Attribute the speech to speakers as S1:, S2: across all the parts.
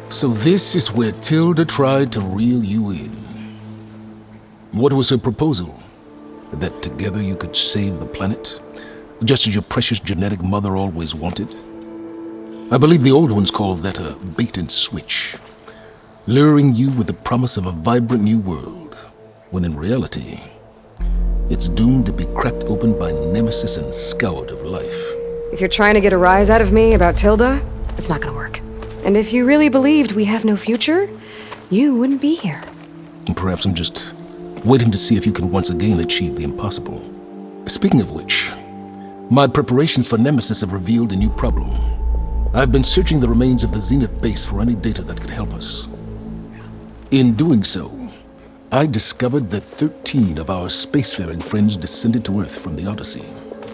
S1: So this is where Tilda tried to reel you in. What was her proposal? That together you could save the planet? Just as your precious genetic mother always wanted? I believe the old ones call that a bait and switch. Luring you with the promise of a vibrant new world, when in reality, it's doomed to be cracked open by nemesis and scoured of life.
S2: If you're trying to get a rise out of me about Tilda, it's not gonna work. And if you really believed we have no future, you wouldn't be here.
S1: And perhaps I'm just waiting to see if you can once again achieve the impossible. Speaking of which, my preparations for Nemesis have revealed a new problem. I've been searching the remains of the Zenith base for any data that could help us. In doing so, I discovered that 13 of our spacefaring friends descended to Earth from the Odyssey.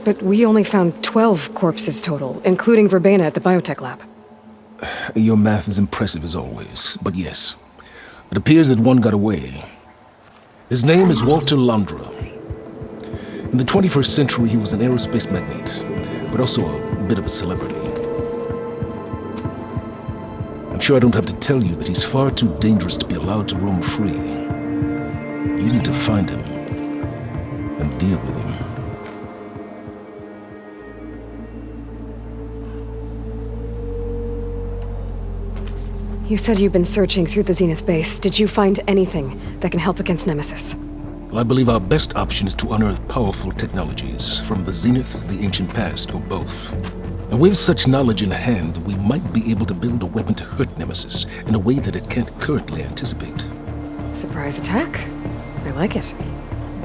S2: But we only found 12 corpses total, including Verbena at the biotech lab.
S1: Your math is impressive as always, but yes, it appears that one got away. His name is Walter Landra. In the 21st century, he was an aerospace magnate, but also a bit of a celebrity. I'm sure I don't have to tell you that he's far too dangerous to be allowed to roam free. You need to find him and deal with him.
S2: You said you've been searching through the Zenith base. Did you find anything that can help against Nemesis?
S1: I believe our best option is to unearth powerful technologies from the Zenith, the ancient past, or both. And with such knowledge in hand, we might be able to build a weapon to hurt Nemesis in a way that it can't currently anticipate.
S2: Surprise attack? I like it.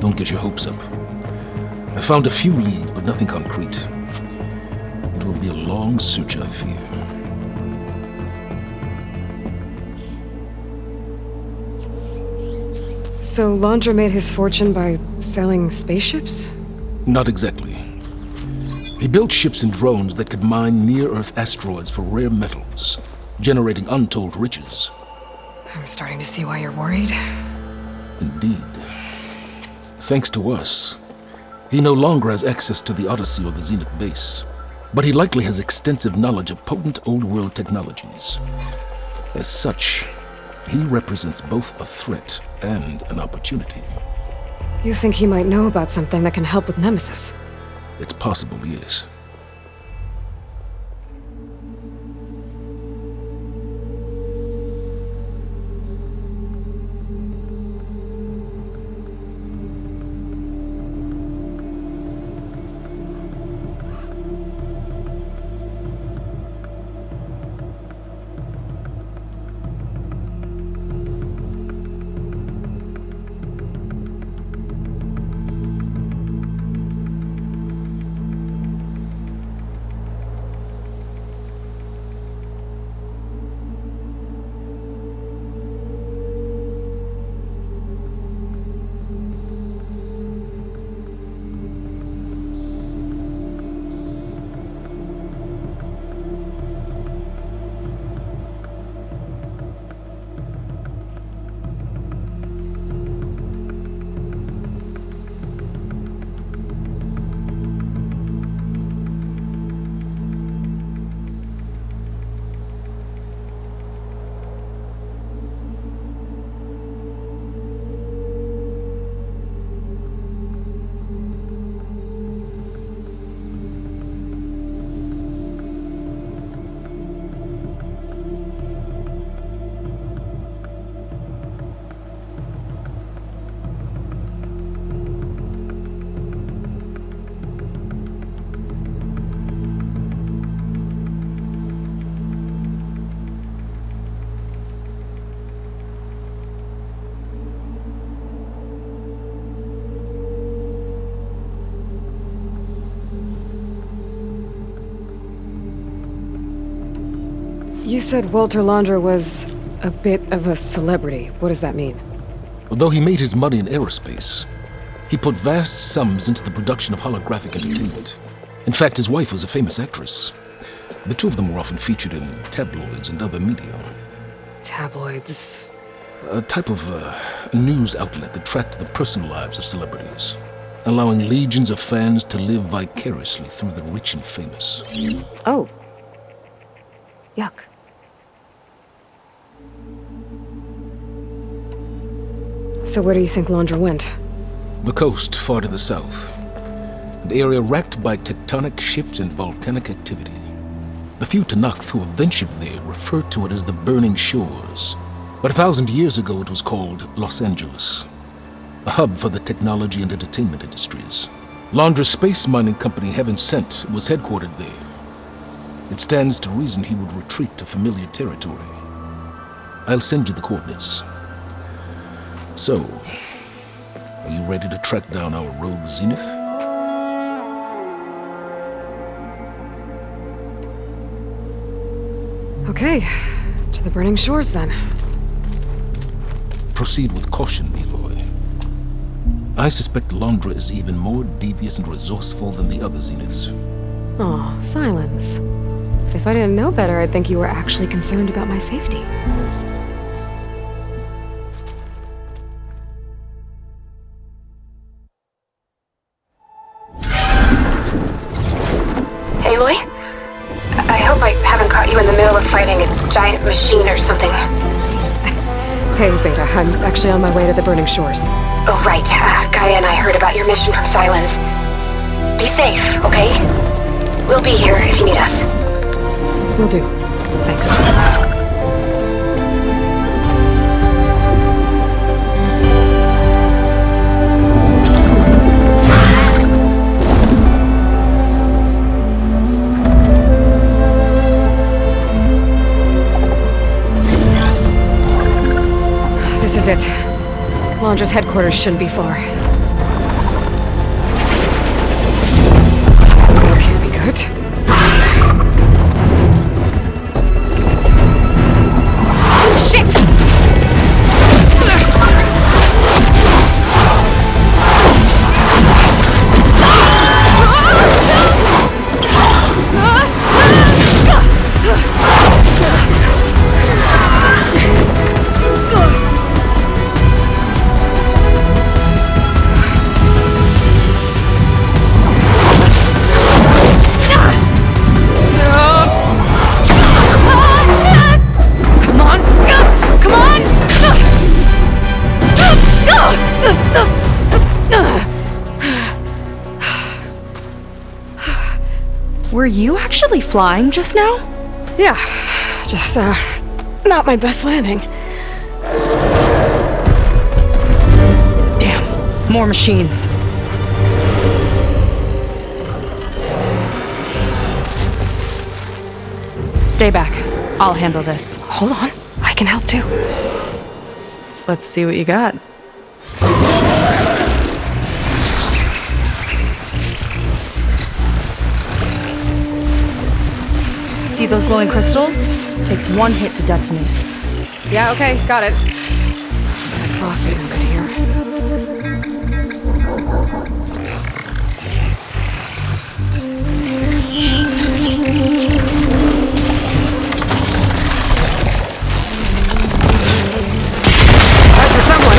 S1: Don't get your hopes up. I found a few leads, but nothing concrete. It will be a long search, I fear.
S2: So Landra made his fortune by selling spaceships?
S1: Not exactly. He built ships and drones that could mine near-Earth asteroids for rare metals, generating untold riches.
S2: I'm starting to see why you're worried.
S1: Indeed. Thanks to us, he no longer has access to the Odyssey or the Zenith base, but he likely has extensive knowledge of potent old-world technologies. As such, he represents both a threat and an opportunity.
S2: You think he might know about something that can help with Nemesis?
S1: It's possible, yes.
S2: You said Walter Landra was a bit of a celebrity. What does that mean?
S1: Although he made his money in aerospace, he put vast sums into the production of holographic entertainment. In fact, his wife was a famous actress. The two of them were often featured in tabloids and other media.
S2: Tabloids?
S1: A type of news outlet that tracked the personal lives of celebrities, allowing legions of fans to live vicariously through the rich and famous.
S2: Oh. Yuck. So where do you think Landra went?
S1: The coast, far to the south. An area racked by tectonic shifts and volcanic activity. The few Tenakth who have ventured there refer to it as the Burning Shores. But 1,000 years ago it was called Los Angeles, a hub for the technology and entertainment industries. Landra's space mining company, Heaven Sent, was headquartered there. It stands to reason he would retreat to familiar territory. I'll send you the coordinates. So, are you ready to track down our rogue Zenith?
S2: Okay, to the Burning Shores then.
S1: Proceed with caution, Aloy. I suspect Landra is even more devious and resourceful than the other Zeniths.
S2: Oh, Sylens. If I didn't know better, I'd think you were actually concerned about my safety.
S3: Aloy? I hope I haven't caught you in the middle of fighting a giant machine or something.
S2: Hey, Beta, I'm actually on my way to the Burning Shores.
S3: Oh, right. Gaia and I heard about your mission from Sylens. Be safe, okay? We'll be here if you need us.
S2: Will do. Thanks. This is it. Landra's headquarters shouldn't be far. Okay, be good. Shit!
S4: Were you actually flying just now?
S2: Yeah, just, not my best landing.
S4: Damn, more machines. Stay back. I'll handle this.
S2: Hold on, I can help too.
S4: Let's see what you got. See those glowing crystals? Takes one hit to detonate.
S2: Yeah, okay, got it. Looks like Frost is no good here. That's for someone.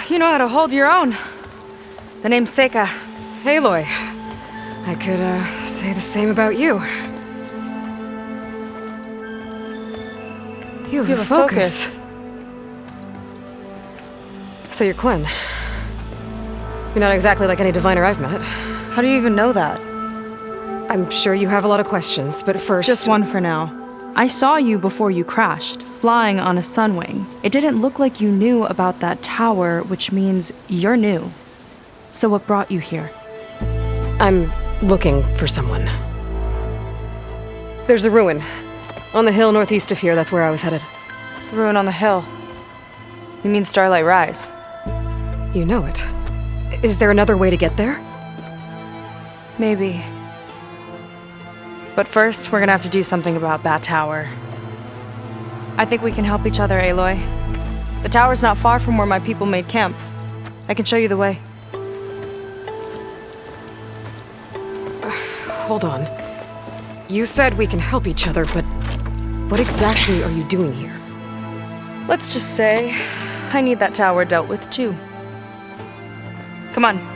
S4: You know how to hold your own. The name's Seyka.
S2: Aloy. I could, say the same about you. You have a focus. So you're Quen. You're not exactly like any diviner I've met.
S4: How do you even know that?
S2: I'm sure you have a lot of questions, but first...
S4: Just one for now. I saw you before you crashed, flying on a sunwing. It didn't look like you knew about that tower, which means you're new. So what brought you here?
S2: I'm looking for someone. There's a ruin. On the hill northeast of here, that's where I was headed.
S4: The ruin on the hill. You mean Starlight Rise?
S2: You know it. Is there another way to get there?
S4: Maybe. But first, we're gonna have to do something about that tower. I think we can help each other, Aloy. The tower's not far from where my people made camp. I can show you the way.
S2: Hold on. You said we can help each other, but what exactly are you doing here?
S4: Let's just say, I need that tower dealt with too. Come on.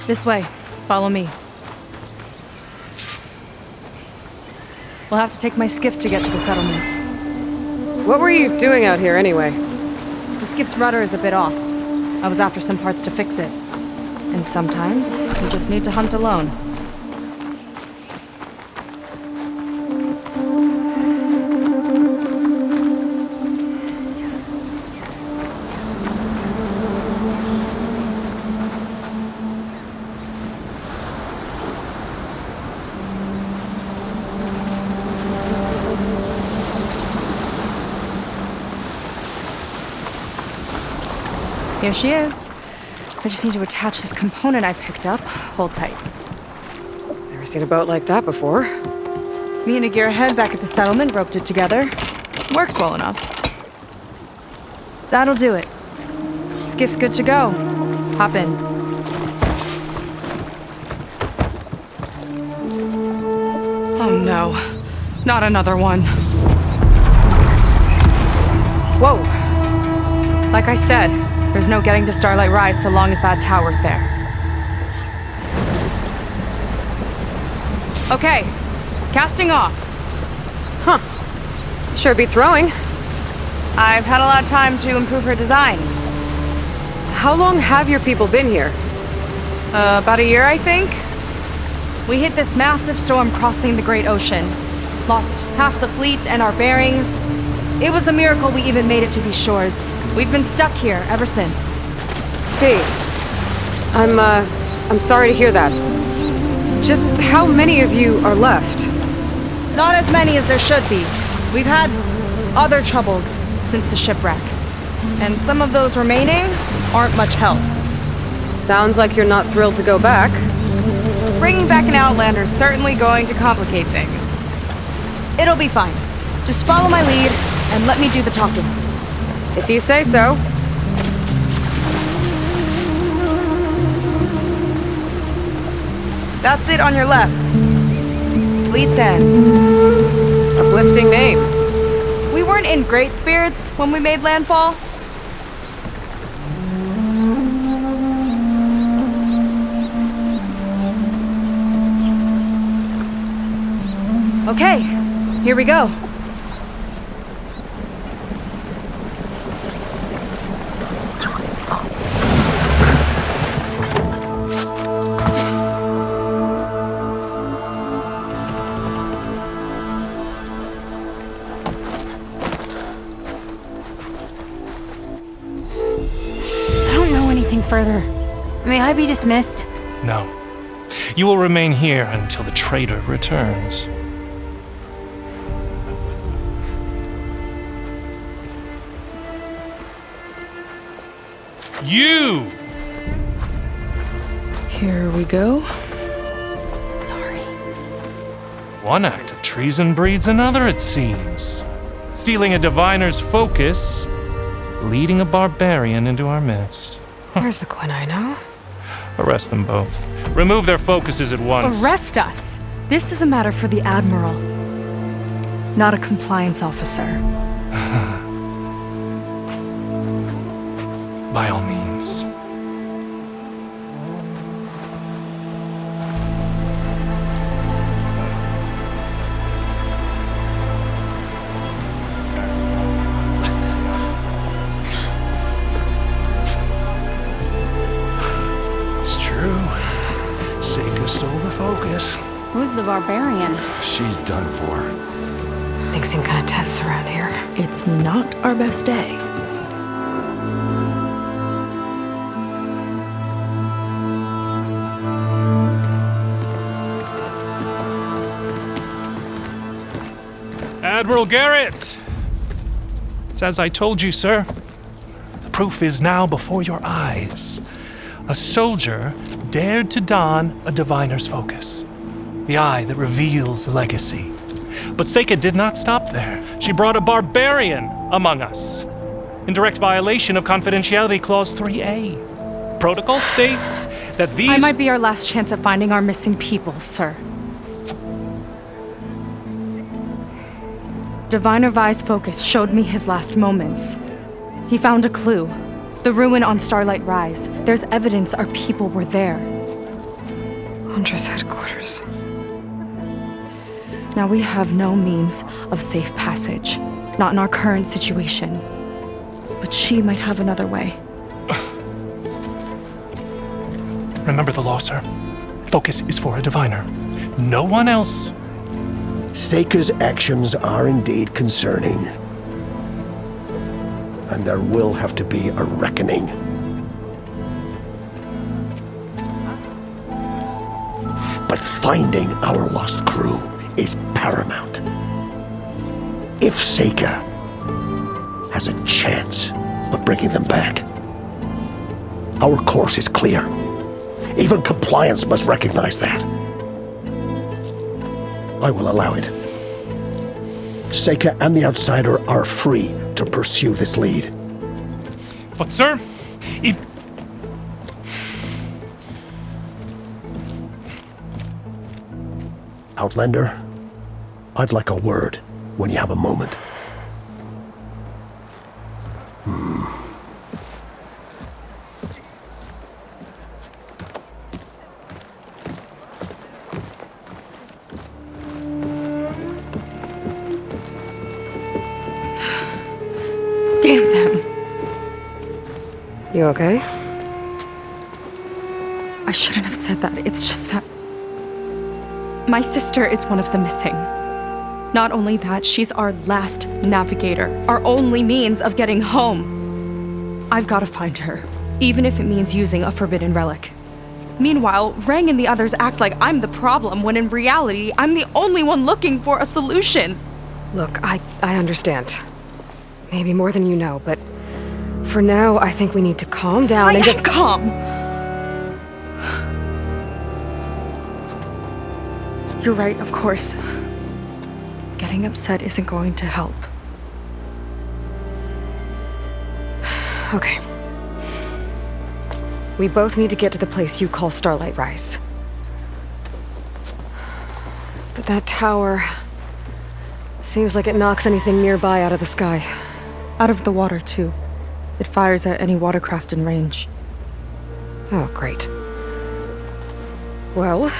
S4: This way. Follow me. We'll have to take my skiff to get to the settlement.
S2: What were you doing out here anyway?
S4: The skiff's rudder is a bit off. I was after some parts to fix it. And sometimes, you just need to hunt alone. Here she is. I just need to attach this component I picked up. Hold tight.
S2: Never seen a boat like that before.
S4: Me and a gearhead back at the settlement roped it together. Works well enough. That'll do it. Skiff's good to go. Hop in. Oh no. Not another one. Whoa. Like I said, there's no getting to Starlight Rise so long as that tower's there. Okay, casting off.
S2: Huh. Sure beats rowing.
S4: I've had a lot of time to improve her design.
S2: How long have your people been here?
S4: About a year, I think. We hit this massive storm crossing the Great Ocean. Lost half the fleet and our bearings. It was a miracle we even made it to these shores. We've been stuck here ever since.
S2: See, I'm sorry to hear that. Just how many of you are left?
S4: Not as many as there should be. We've had other troubles since the shipwreck. And some of those remaining aren't much help.
S2: Sounds like you're not thrilled to go back.
S4: Bringing back an Outlander's certainly going to complicate things. It'll be fine. Just follow my lead and let me do the talking.
S2: If you say so.
S4: That's it on your left. Fleet's End.
S2: Uplifting name.
S4: We weren't in great spirits when we made landfall. Okay, here we go.
S5: Further. May I be dismissed?
S6: No. You will remain here until the traitor returns. You!
S4: Here we go.
S5: Sorry.
S6: One act of treason breeds another, it seems. Stealing a diviner's focus, leading a barbarian into our midst.
S2: Where's the Quen I know?
S6: Arrest them both. Remove their focuses at once.
S4: Arrest us! This is a matter for the Admiral, not a compliance officer.
S6: By all means.
S7: stole the focus.
S5: Who's the barbarian?
S8: She's done for.
S2: Things seem kind of tense around here.
S9: It's not our best day.
S6: Admiral Gerrit! It's as I told you, sir. The proof is now before your eyes. A soldier dared to don a diviner's focus, the eye that reveals the legacy. But Seyka did not stop there. She brought a barbarian among us, in direct violation of Confidentiality Clause 3A. Protocol states that these...
S4: I might be our last chance at finding our missing people, sir. Diviner Vi's focus showed me his last moments. He found a clue. The ruin on Starlight Rise. There's evidence our people were there.
S2: Hunter's headquarters.
S4: Now we have no means of safe passage. Not in our current situation. But she might have another way.
S6: Remember the law, sir. Focus is for a diviner. No one else.
S7: Seyka's actions are indeed concerning. And there will have to be a reckoning. But finding our lost crew is paramount. If Seyka has a chance of bringing them back, our course is clear. Even compliance must recognize that. I will allow it. Seyka and the Outsider are free to pursue this lead.
S6: But, sir, if...
S7: Outlander, I'd like a word when you have a moment.
S4: Damn them!
S2: You okay?
S4: I shouldn't have said that. It's just that... my sister is one of the missing. Not only that, she's our last navigator. Our only means of getting home. I've got to find her. Even if it means using a forbidden relic. Meanwhile, Rang and the others act like I'm the problem, when in reality, I'm the only one looking for a solution.
S2: Look, I understand. Maybe more than you know, but for now, I think we need to calm down and just...
S4: calm! You're right, of course. Getting upset isn't going to help.
S2: Okay. We both need to get to the place you call Starlight Rise. But that tower... seems like it knocks anything nearby out of the sky.
S4: Out of the water, too. It fires at any watercraft in range.
S2: Oh, great. Well,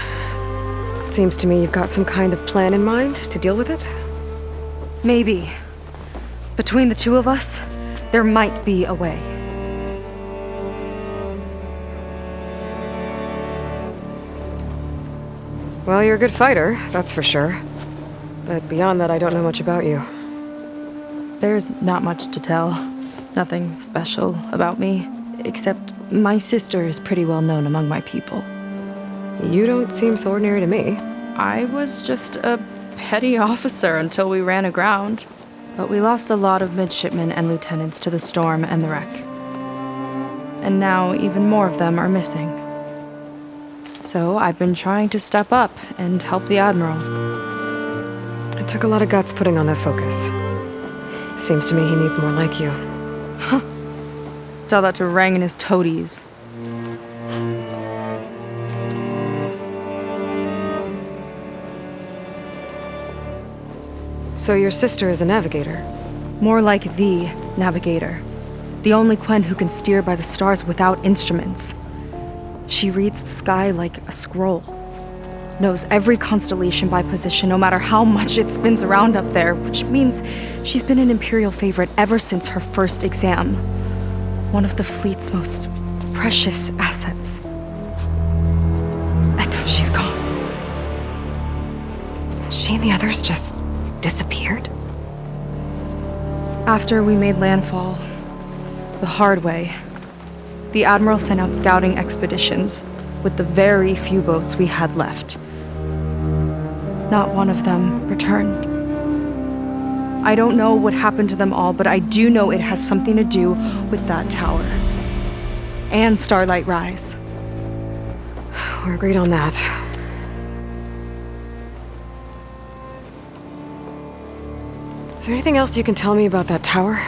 S2: it seems to me you've got some kind of plan in mind to deal with it.
S4: Maybe. Between the two of us, there might be a way.
S2: Well, you're a good fighter, that's for sure. But beyond that, I don't know much about you.
S9: There's not much to tell. Nothing special about me, except my sister is pretty well known among my people.
S2: You don't seem so ordinary to me.
S9: I was just a petty officer until we ran aground. But we lost a lot of midshipmen and lieutenants to the storm and the wreck. And now even more of them are missing. So I've been trying to step up and help the Admiral.
S2: It took a lot of guts putting on that focus. Seems to me he needs more like you.
S9: Tell that to Rang and his toadies.
S2: So your sister is a navigator?
S4: More like the navigator. The only Quen who can steer by the stars without instruments. She reads the sky like a scroll. Knows every constellation by position, no matter how much it spins around up there, which means she's been an Imperial favorite ever since her first exam. One of the fleet's most precious assets. And now she's gone.
S2: she and the others just disappeared?
S9: After we made landfall, the hard way, the Admiral sent out scouting expeditions with the very few boats we had left. Not one of them returned. I don't know what happened to them all, but I do know it has something to do with that tower. And Starlight Rise.
S2: We're agreed on that. Is there anything else you can tell me about that tower?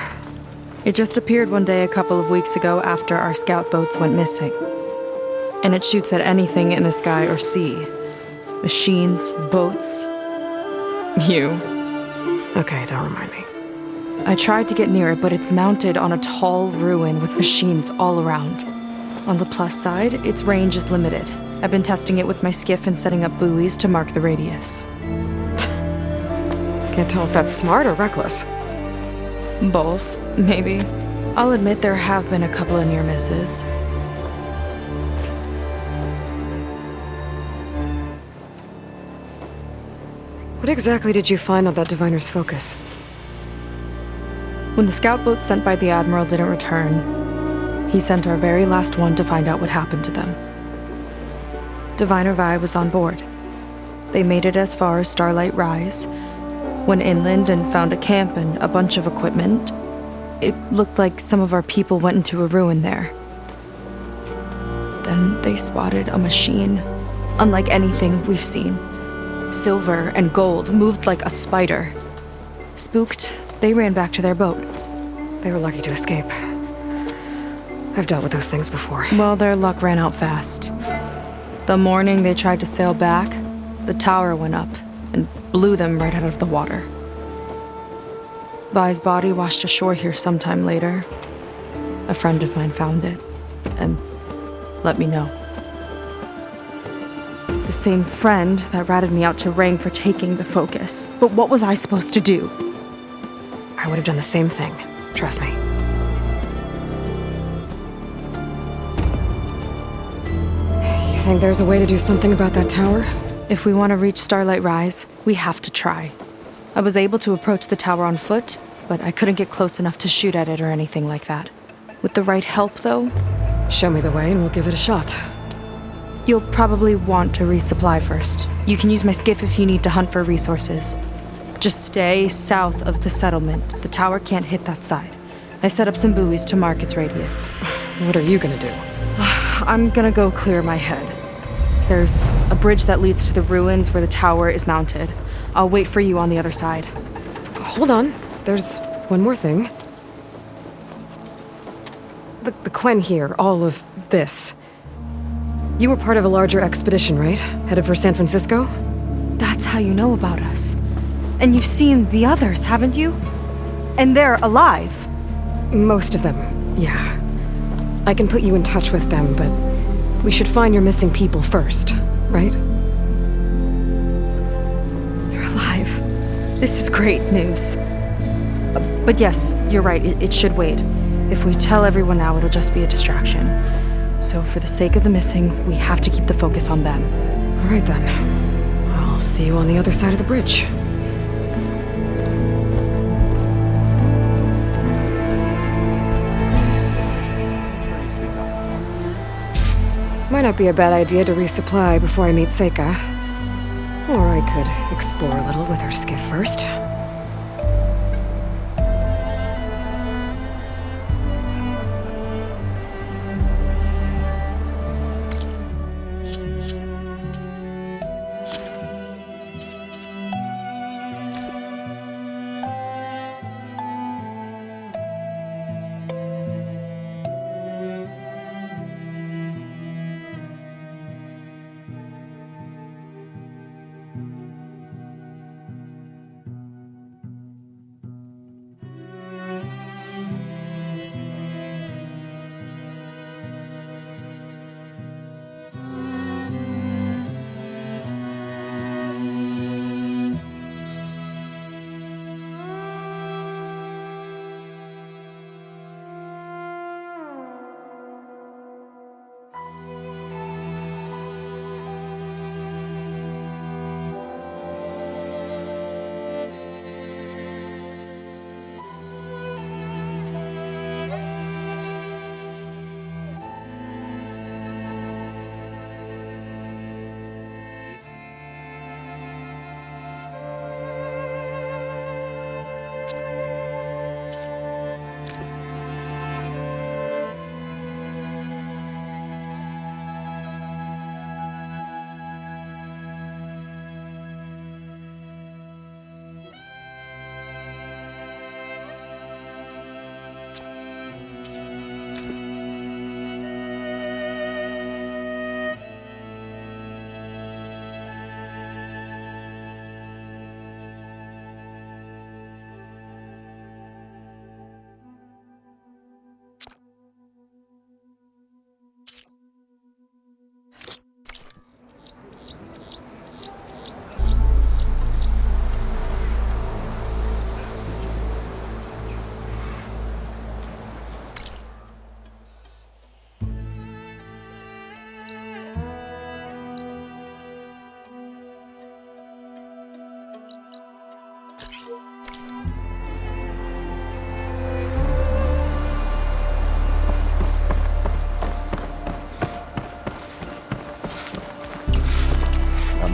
S9: It just appeared one day a couple of weeks ago after our scout boats went missing. And it shoots at anything in the sky or sea. Machines, boats, you.
S2: Okay, don't remind me.
S9: I tried to get near it, but it's mounted on a tall ruin with machines all around. On the plus side, its range is limited. I've been testing it with my skiff and setting up buoys to mark the radius.
S2: Can't tell if that's smart or reckless.
S9: Both, maybe. I'll admit there have been a couple of near misses.
S2: What exactly did you find on that diviner's focus?
S9: When the scout boat sent by the Admiral didn't return, he sent our very last one to find out what happened to them. Diviner Vi was on board. They made it as far as Starlight Rise, went inland and found a camp and a bunch of equipment. It looked like some of our people went into a ruin there. Then they spotted a machine, unlike anything we've seen. Silver and gold, moved like a spider. Spooked, they ran back to their boat.
S2: They were lucky to escape. I've dealt with those things before.
S9: Well, their luck ran out fast. The morning they tried to sail back, the tower went up and blew them right out of the water. Vi's body washed ashore here sometime later. A friend of mine found it and let me know. The same friend that ratted me out to Rang for taking the focus. But what was I supposed to do?
S2: I would have done the same thing. Trust me. You think there's a way to do something about that tower?
S9: If we want to reach Starlight Rise, we have to try. I was able to approach the tower on foot, but I couldn't get close enough to shoot at it or anything like that. With the right help, though,
S2: show me the way and we'll give it a shot.
S9: You'll probably want to resupply first. You can use my skiff if you need to hunt for resources. Just stay south of the settlement. The tower can't hit that side. I set up some buoys to mark its radius.
S2: What are you gonna do?
S9: I'm gonna go clear my head. There's a bridge that leads to the ruins where the tower is mounted. I'll wait for you on the other side.
S2: Hold on. There's one more thing. The Quen here, all of this. You were part of a larger expedition, right? Headed for San Francisco?
S9: That's how you know about us. And you've seen the others, haven't you? And they're alive.
S2: Most of them, yeah. I can put you in touch with them, but we should find your missing people first, right?
S9: You're alive. This is great news. But yes, you're right, it should wait. If we tell everyone now, it'll just be a distraction. So for the sake of the missing, we have to keep the focus on them.
S2: All right then. I'll see you on the other side of the bridge. Might not be a bad idea to resupply before I meet Seyka. Or I could explore a little with her skiff first.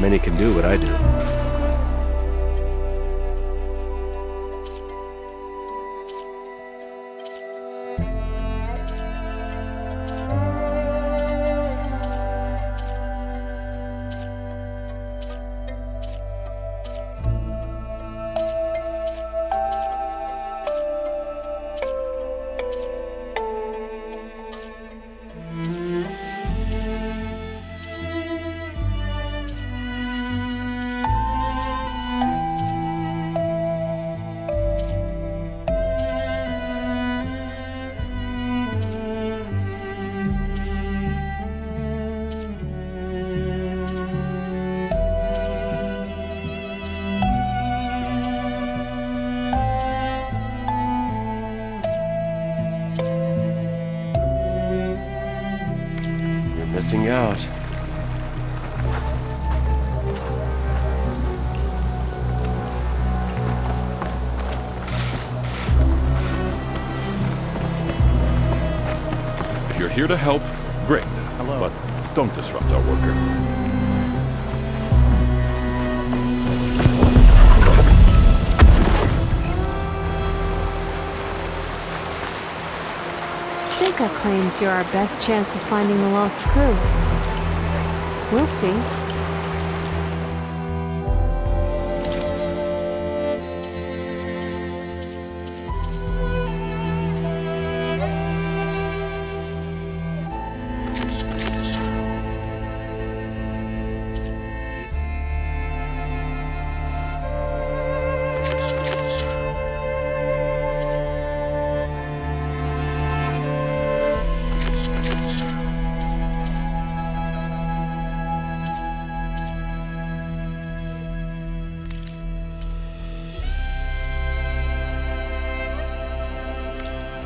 S10: many can do what I do. Missing out.
S11: If you're here to help, great.
S10: Hello.
S11: But don't disrupt our worker.
S5: Seyka claims you're our best chance of finding the lost crew. We'll see.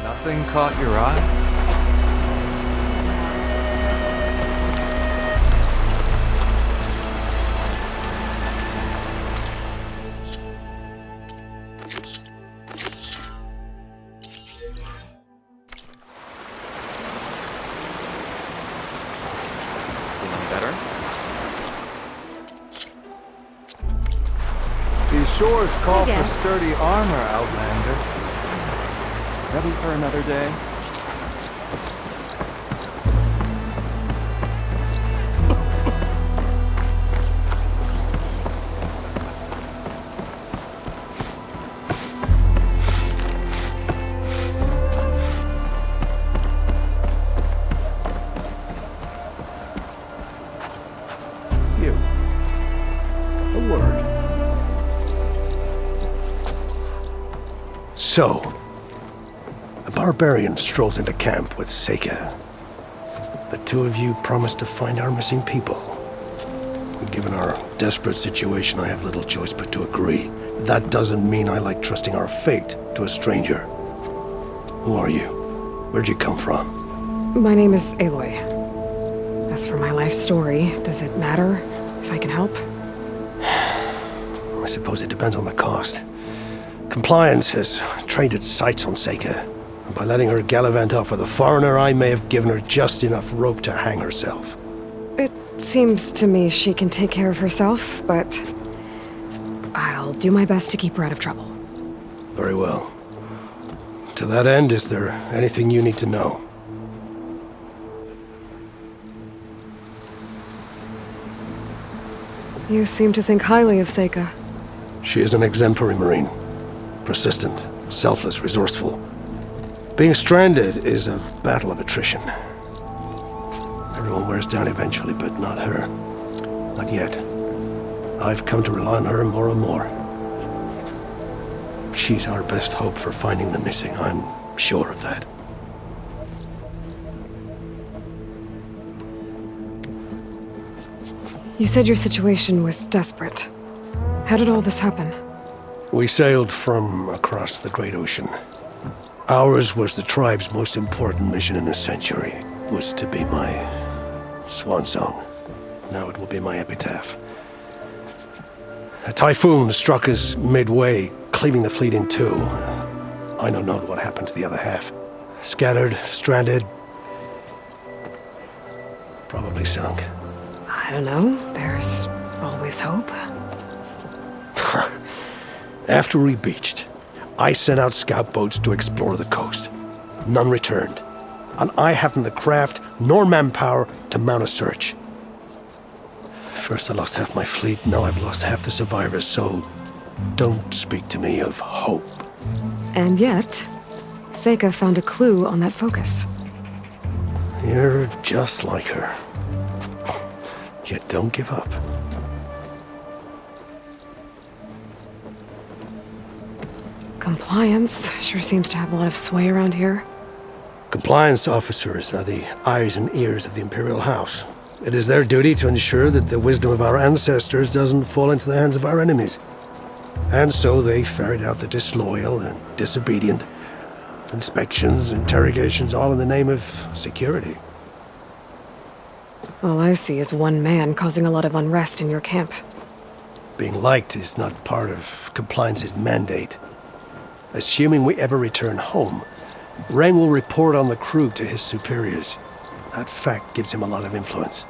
S12: Nothing caught your eye? Feeling better? These shores call for sturdy armor, Outlander. Ready for another day? You. A word.
S7: So, a barbarian strolls into camp with Seyka. The two of you promised to find our missing people. Given our desperate situation, I have little choice but to agree. That doesn't mean I like trusting our fate to a stranger. Who are you? Where'd you come from?
S2: My name is Aloy. As for my life story, does it matter if I can help?
S7: I suppose it depends on the cost. Compliance has trained its sights on Seyka. And by letting her gallivant off with a foreigner, I may have given her just enough rope to hang herself.
S2: It seems to me she can take care of herself, but I'll do my best to keep her out of trouble.
S7: Very well. To that end, is there anything you need to know?
S2: You seem to think highly of Seyka.
S7: She is an exemplary Marine. Persistent, selfless, resourceful. Being stranded is a battle of attrition. Everyone wears down eventually, but not her. Not yet. I've come to rely on her more and more. She's our best hope for finding the missing, I'm sure of that.
S2: You said your situation was desperate. How did all this happen?
S7: We sailed from across the Great Ocean. Ours was the tribe's most important mission in a century. It was to be my swan song. Now it will be my epitaph. A typhoon struck us midway, cleaving the fleet in two. I know not what happened to the other half. Scattered, stranded, probably sunk.
S2: I don't know. There's Always hope.
S7: After we beached, I sent out scout boats to explore the coast. None returned. And I haven't the craft nor manpower to mount a search. First I lost half my fleet, now I've lost half the survivors, so don't speak to me of hope.
S2: And yet, Seyka found a clue on that focus.
S7: You're just like her. Yet don't give up.
S2: Compliance sure seems to have a lot of sway around here.
S7: Compliance officers are the eyes and ears of the Imperial House. It is their duty to ensure that the wisdom of our ancestors doesn't fall into the hands of our enemies. And so they ferret out the disloyal and disobedient. Inspections, interrogations, all in the name of security.
S2: All I see is one man causing a lot of unrest in your camp.
S7: Being liked is not part of compliance's mandate. Assuming we ever return home, Reng will report on the crew to his superiors. That fact gives him a lot of influence.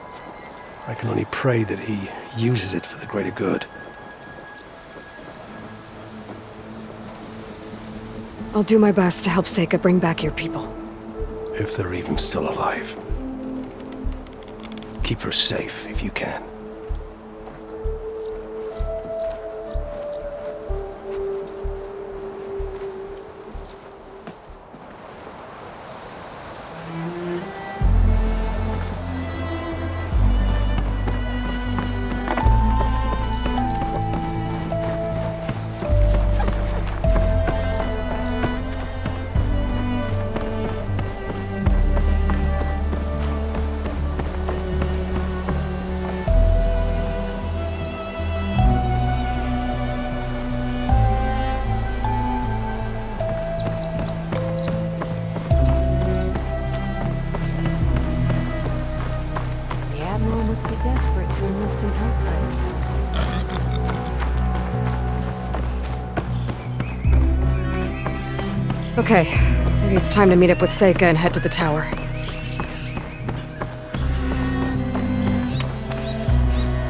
S7: I can only pray that he uses it for the greater good.
S2: I'll do my best to help Seyka bring back your people.
S7: If they're even still alive. Keep her safe if you can.
S2: Okay, maybe it's time to meet up with Seyka and head to the tower.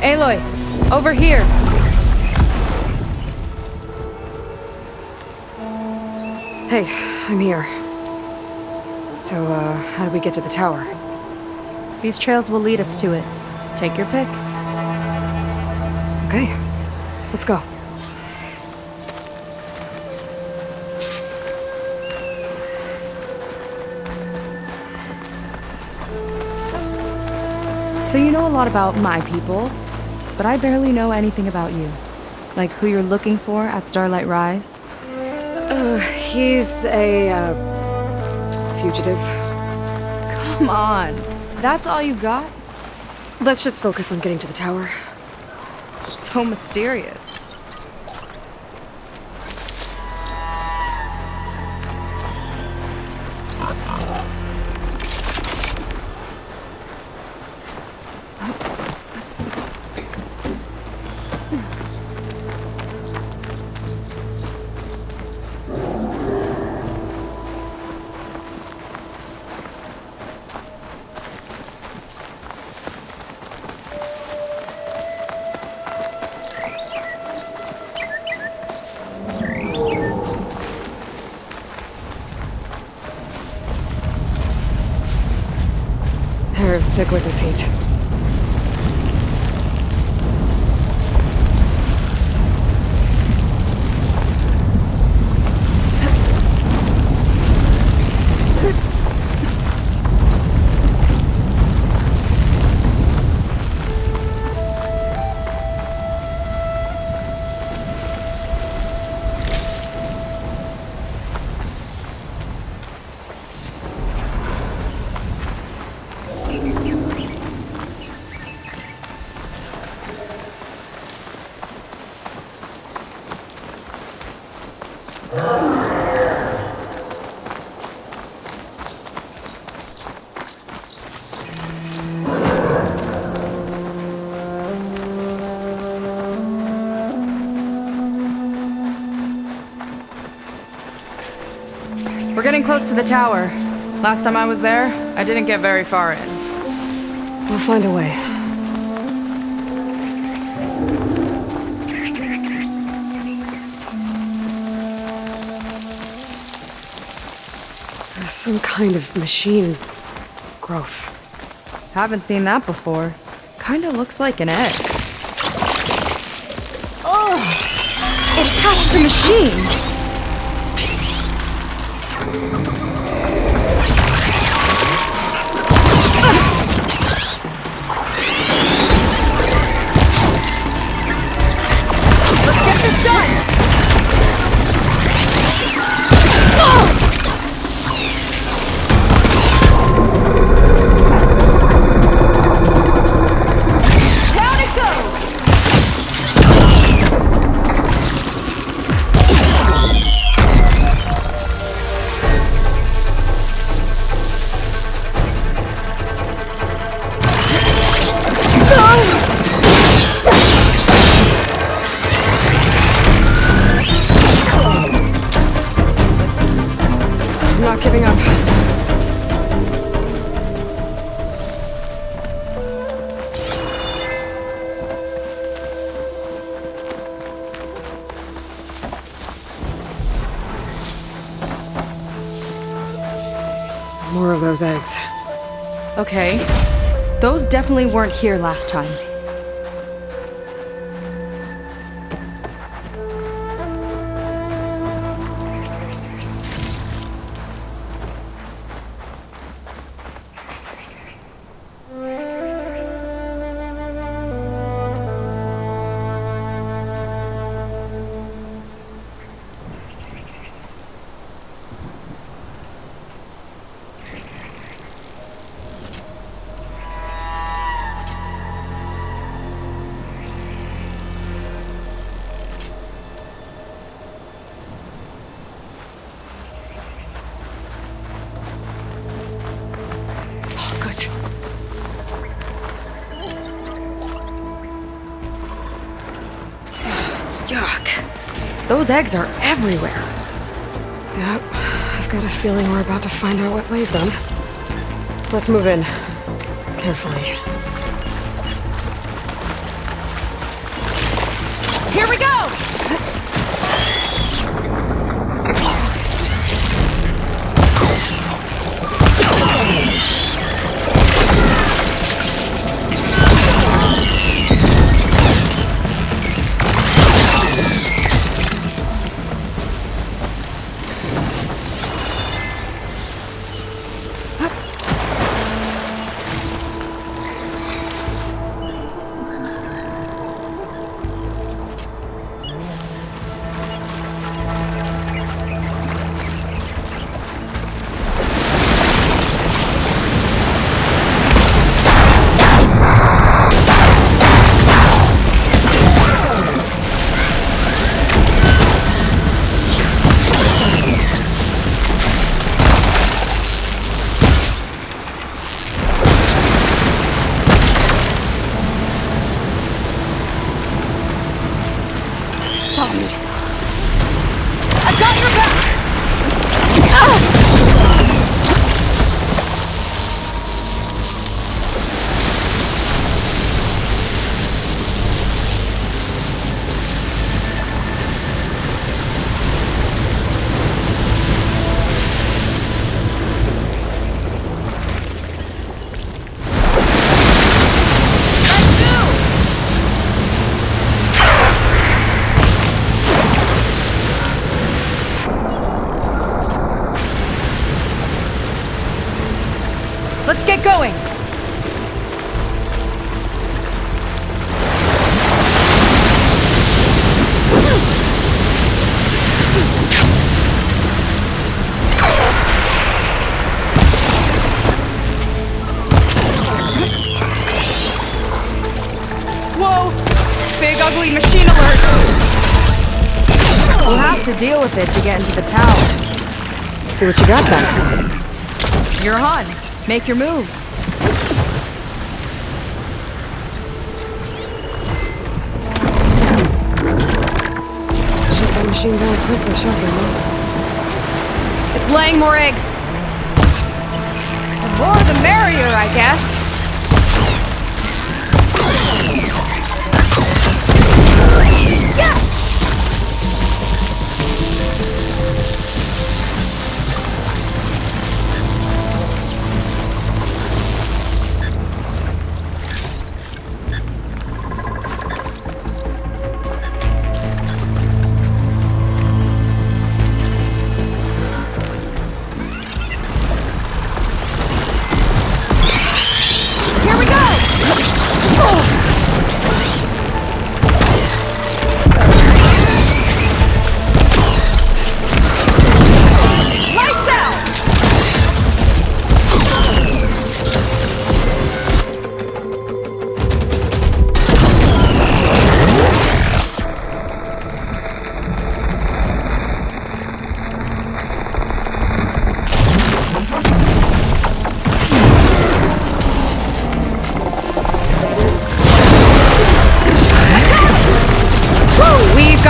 S4: Aloy, over here.
S2: Hey, I'm here. So, how do we get to the tower?
S4: These trails will lead us to it. Take your pick.
S2: Okay, let's go.
S4: So you know a lot about my people, but I barely know anything about you. Like who you're looking for at Starlight Rise?
S2: He's a, fugitive.
S4: Come on, that's all you got?
S2: Let's just focus on getting to the tower.
S4: So mysterious.
S2: Hair's thick with this heat.
S4: We're getting close to the tower. Last time I was there, I didn't get very far in.
S2: We'll find a way. Some kind of machine growth.
S9: Haven't seen that before. Kinda looks like an egg.
S4: It hatched a machine! Let's get this done!
S2: Giving up. More of those eggs.
S9: Okay. Those definitely weren't here last time.
S2: Yuck.
S9: Those eggs are everywhere.
S2: Yep. I've got a feeling we're about to find out what laid them. Let's move in. Carefully.
S4: Here we go! Let's get going! Whoa! Big ugly machine alert!
S9: We'll have to deal with it to get into the tower.
S2: Let's see what you got then.
S9: You're on. Make your move.
S2: Shut that machine down quick with shotgun, huh?
S4: It's laying more eggs. The more the merrier, I guess. Yeah!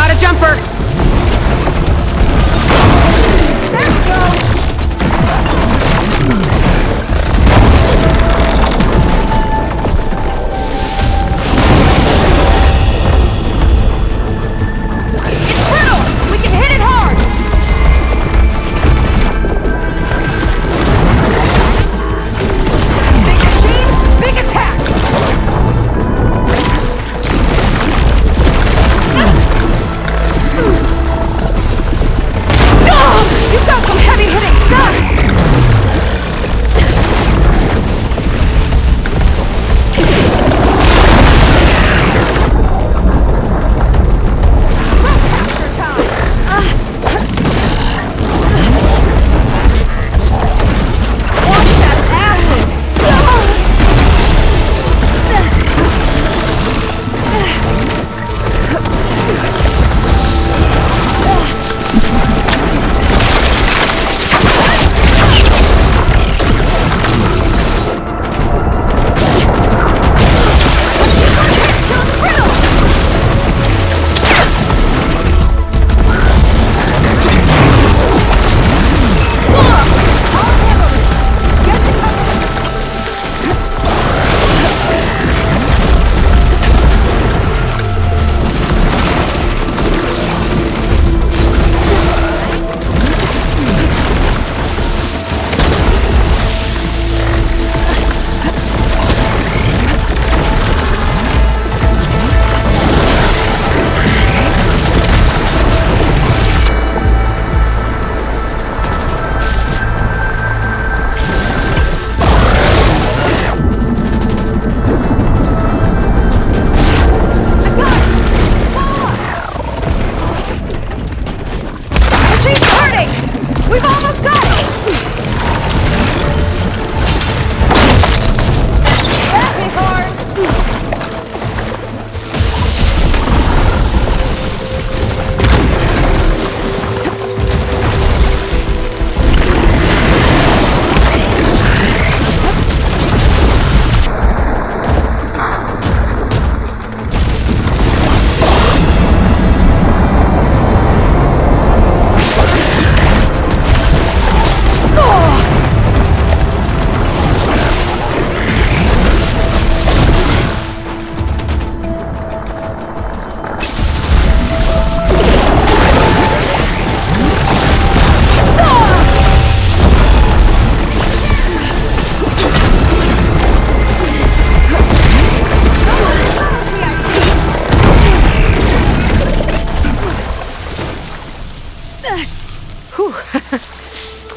S2: Got a jumper! There we go!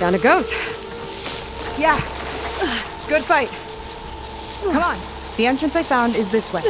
S2: Down it goes.
S4: Yeah. Good fight. Come on. The entrance I found is this way.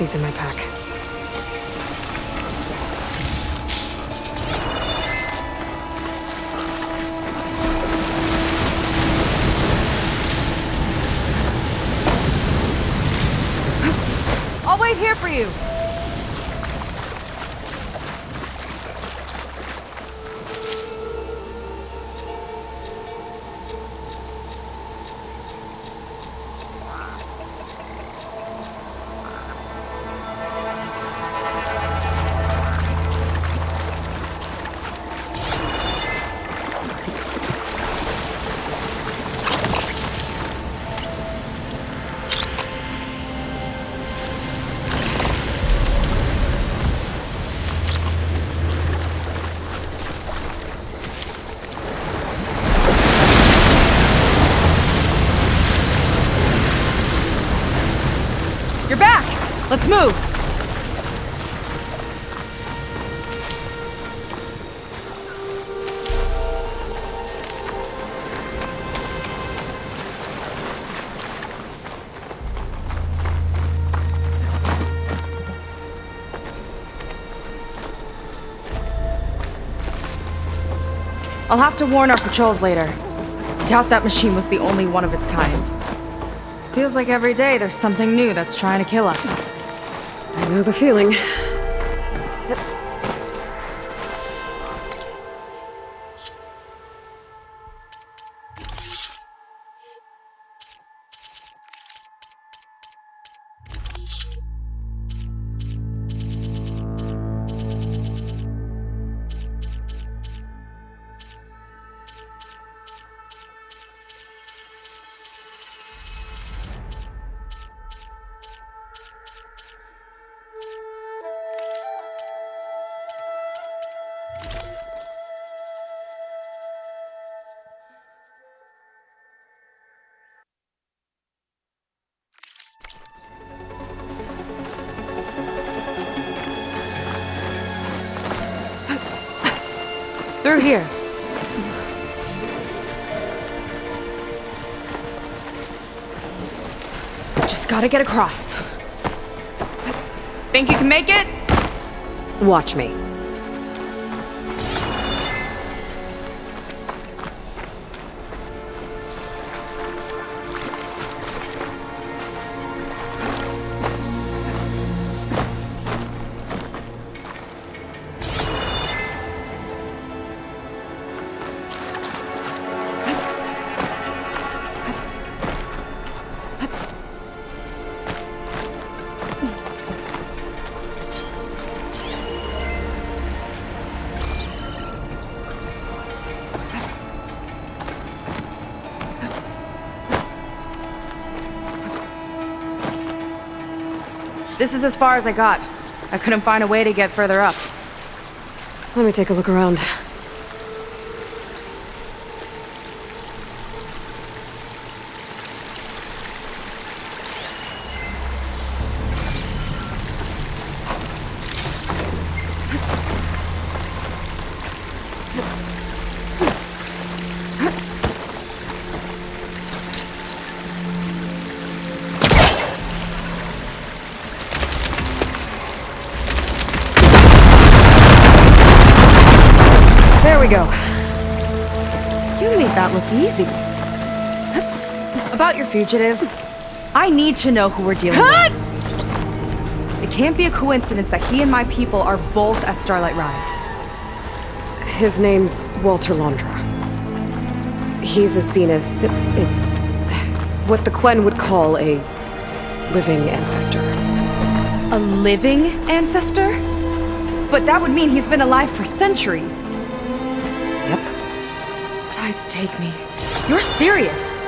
S2: these in my pack.
S4: I'll wait here for you. You're back! Let's move! I'll have to warn our patrols later. Doubt that machine was the only one of its kind. Feels like every day there's something new that's trying to kill us.
S2: I know the feeling.
S4: Through here. Just gotta get across. Think you can make it?
S2: Watch me.
S4: This is as far as I got. I couldn't find a way to get further up.
S2: Let me take a look around. There we go.
S4: You made that look easy. About your fugitive, I need to know who we're dealing with. It can't be a coincidence that he and my people are both at Starlight Rise.
S2: His name's Walter Londra. He's a Zenith. It's what the Quen would call a living ancestor.
S4: A living ancestor? But that would mean he's been alive for centuries.
S2: Yep.
S4: Tides take me. You're serious.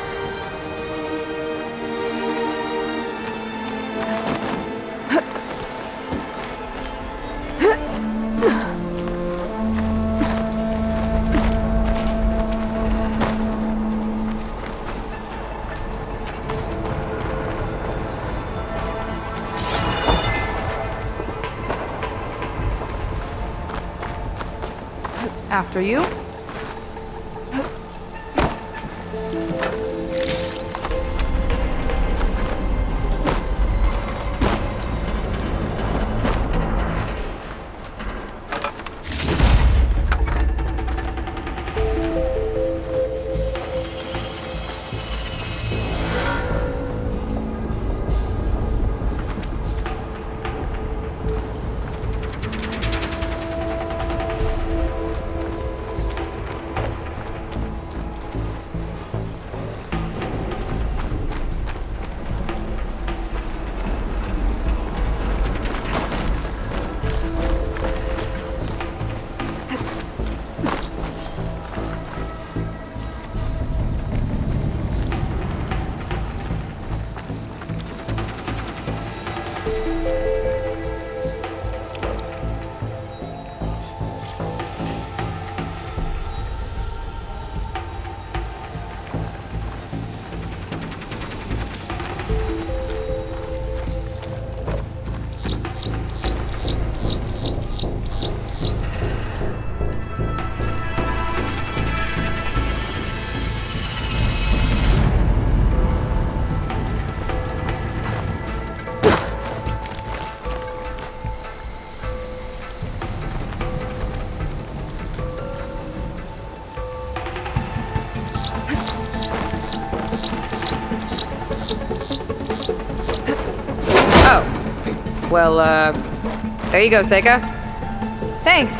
S4: After you.
S2: Well, there you go, Seyka.
S4: Thanks.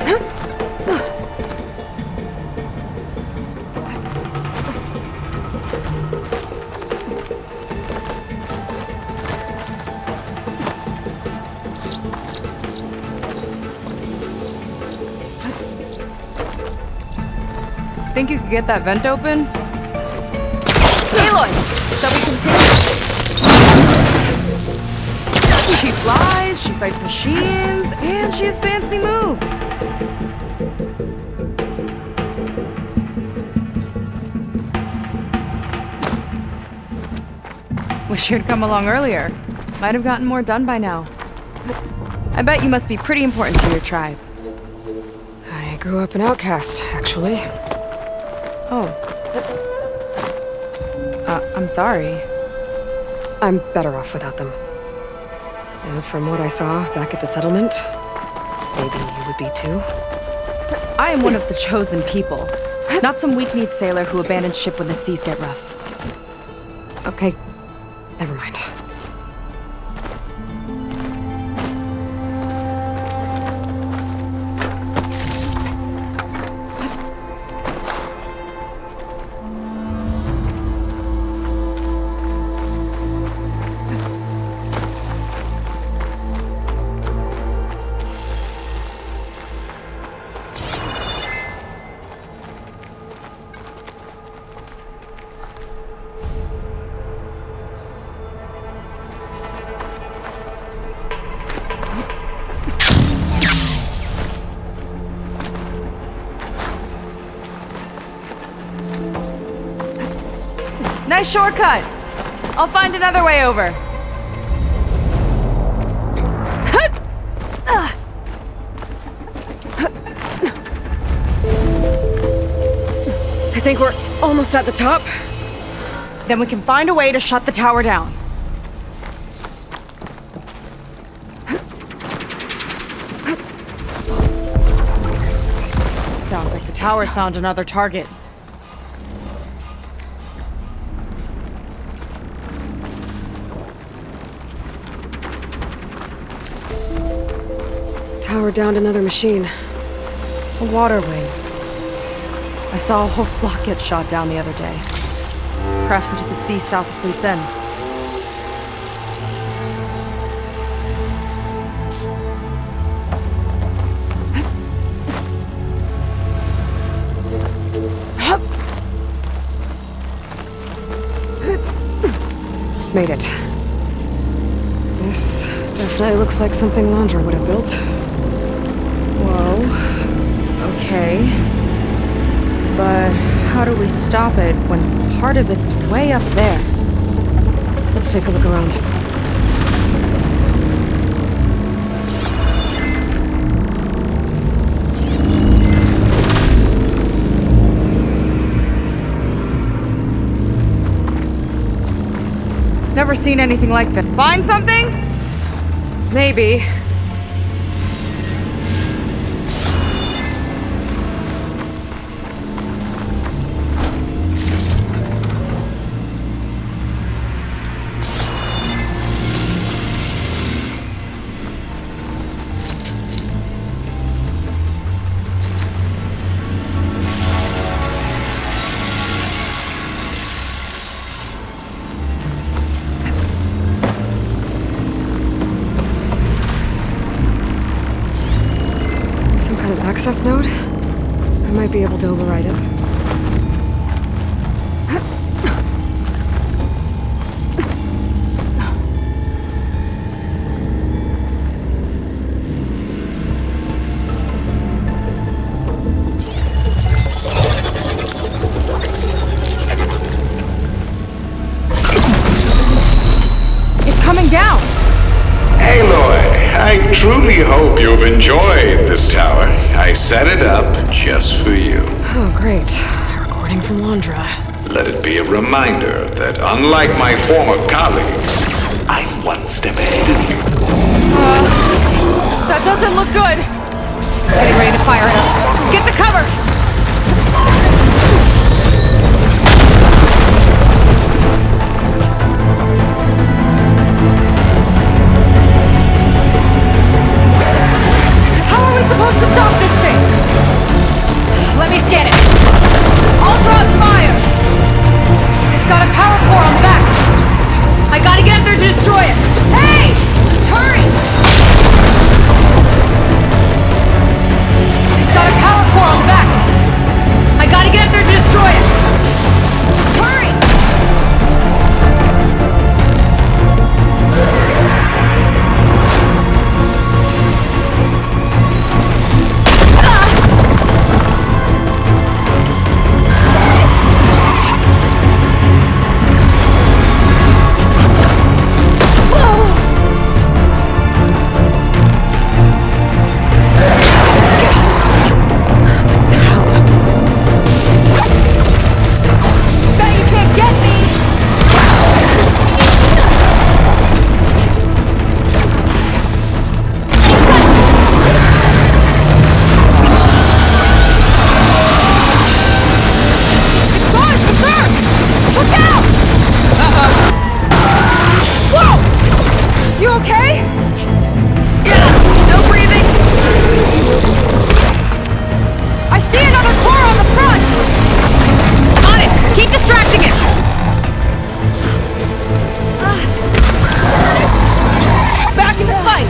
S4: Think you could get that vent open? Aloy! Shall we continue? She flies, she fights machines, and she has fancy moves. Wish you'd come along earlier. Might have gotten more done by now. I bet you must be pretty important to your tribe.
S2: I grew up an outcast, actually.
S9: Oh. I'm sorry.
S2: I'm better off without them. And from what I saw back at the settlement, maybe you would be too.
S4: I am one of the chosen people. Not some weak-kneed sailor who abandons ship when the seas get rough.
S2: Okay, never mind.
S4: Nice shortcut! I'll find another way over.
S2: I think we're almost at the top.
S4: Then we can find a way to shut the tower down. Sounds like the tower's found another target.
S2: Tower downed another machine.
S4: A water wing. I saw a whole flock get shot down the other day. Crashed into the sea south of Fleet's End.
S2: Made it. This definitely looks like something Landra would have built.
S4: Whoa. Okay. But how do we stop it when part of it's way up there?
S2: Let's take a look around.
S4: Never seen anything like that. Find something?
S2: Maybe. Access node? I might be able to override it.
S4: It's coming down!
S10: Aloy, I truly hope you've enjoyed this tower. I set it up just for you.
S2: Oh, great. A recording from Landra.
S10: Let it be a reminder that unlike my former colleagues, I'm one step ahead of you.
S4: That doesn't look good! Getting ready to fire at us. Get to cover! Keep distracting it! Back in the fight!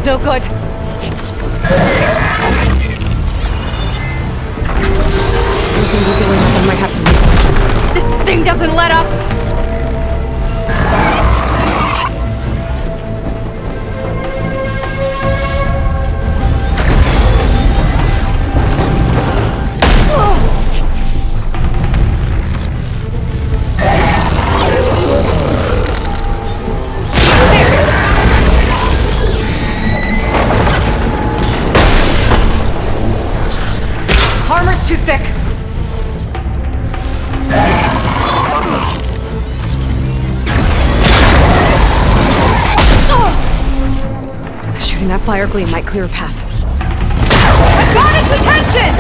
S4: No good. There's no easy way I might have to move. This thing doesn't let up! Too thick. Shooting that fire gleam might clear a path. I've got its attention!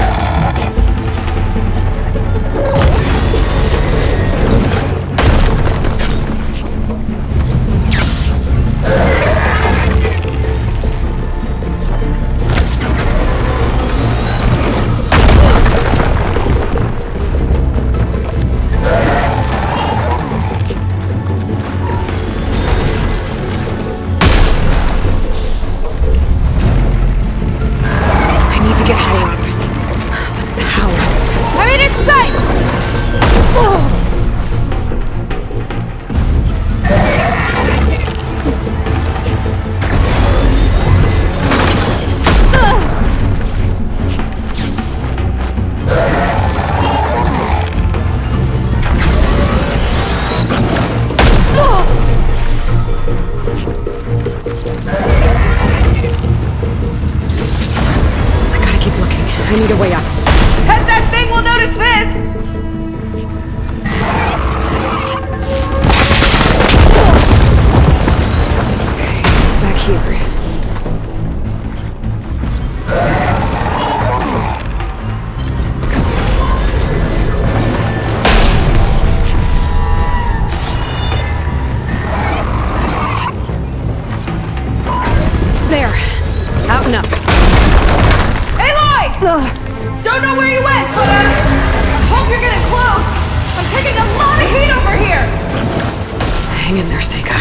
S4: I need a way up. And that thing will notice this! Okay, it's back here. There. Out and up. Aloy! Don't know where you went, but I hope you're getting close. I'm taking a lot of heat over here. Hang in there, Seyka.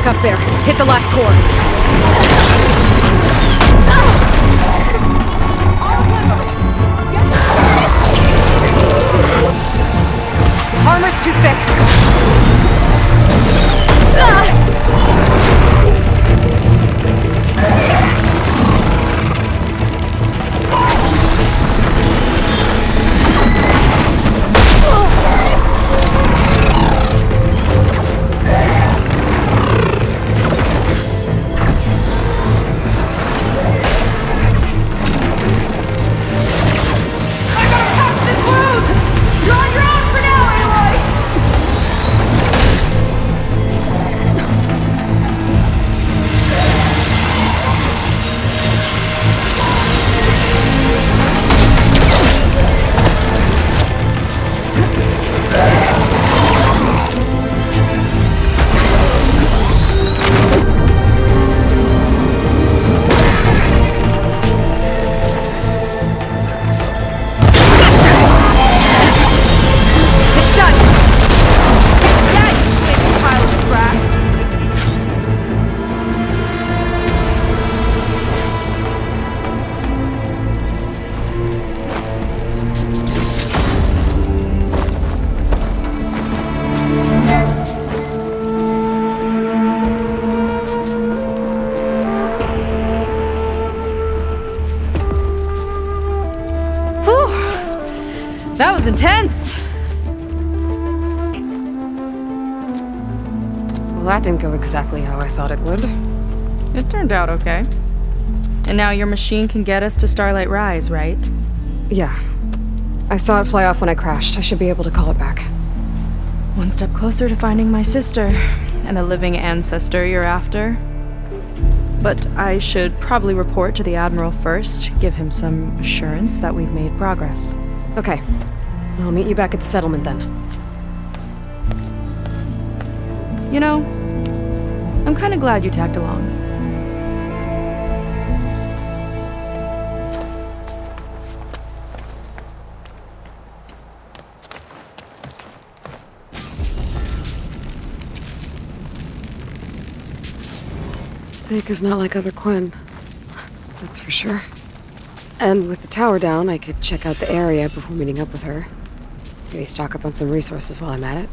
S2: back up there. Hit the last core. Armor's too thick.
S4: That was intense!
S2: Well, that didn't go exactly how I thought it would.
S9: It turned out okay. And now your machine can get us to Starlight Rise, right?
S2: Yeah. I saw it fly off when I crashed. I should be able to call it back.
S9: One step closer to finding my sister, and the living ancestor you're after. But I should probably report to the Admiral first, give him some assurance that we've made progress.
S2: Okay. I'll meet you back at the settlement then.
S9: You know, I'm kind of glad you tagged along.
S2: Seyka's not like other Quen. That's for sure. And with the tower down, I could check out the area before meeting up with her. Maybe stock up on some resources while I'm at it.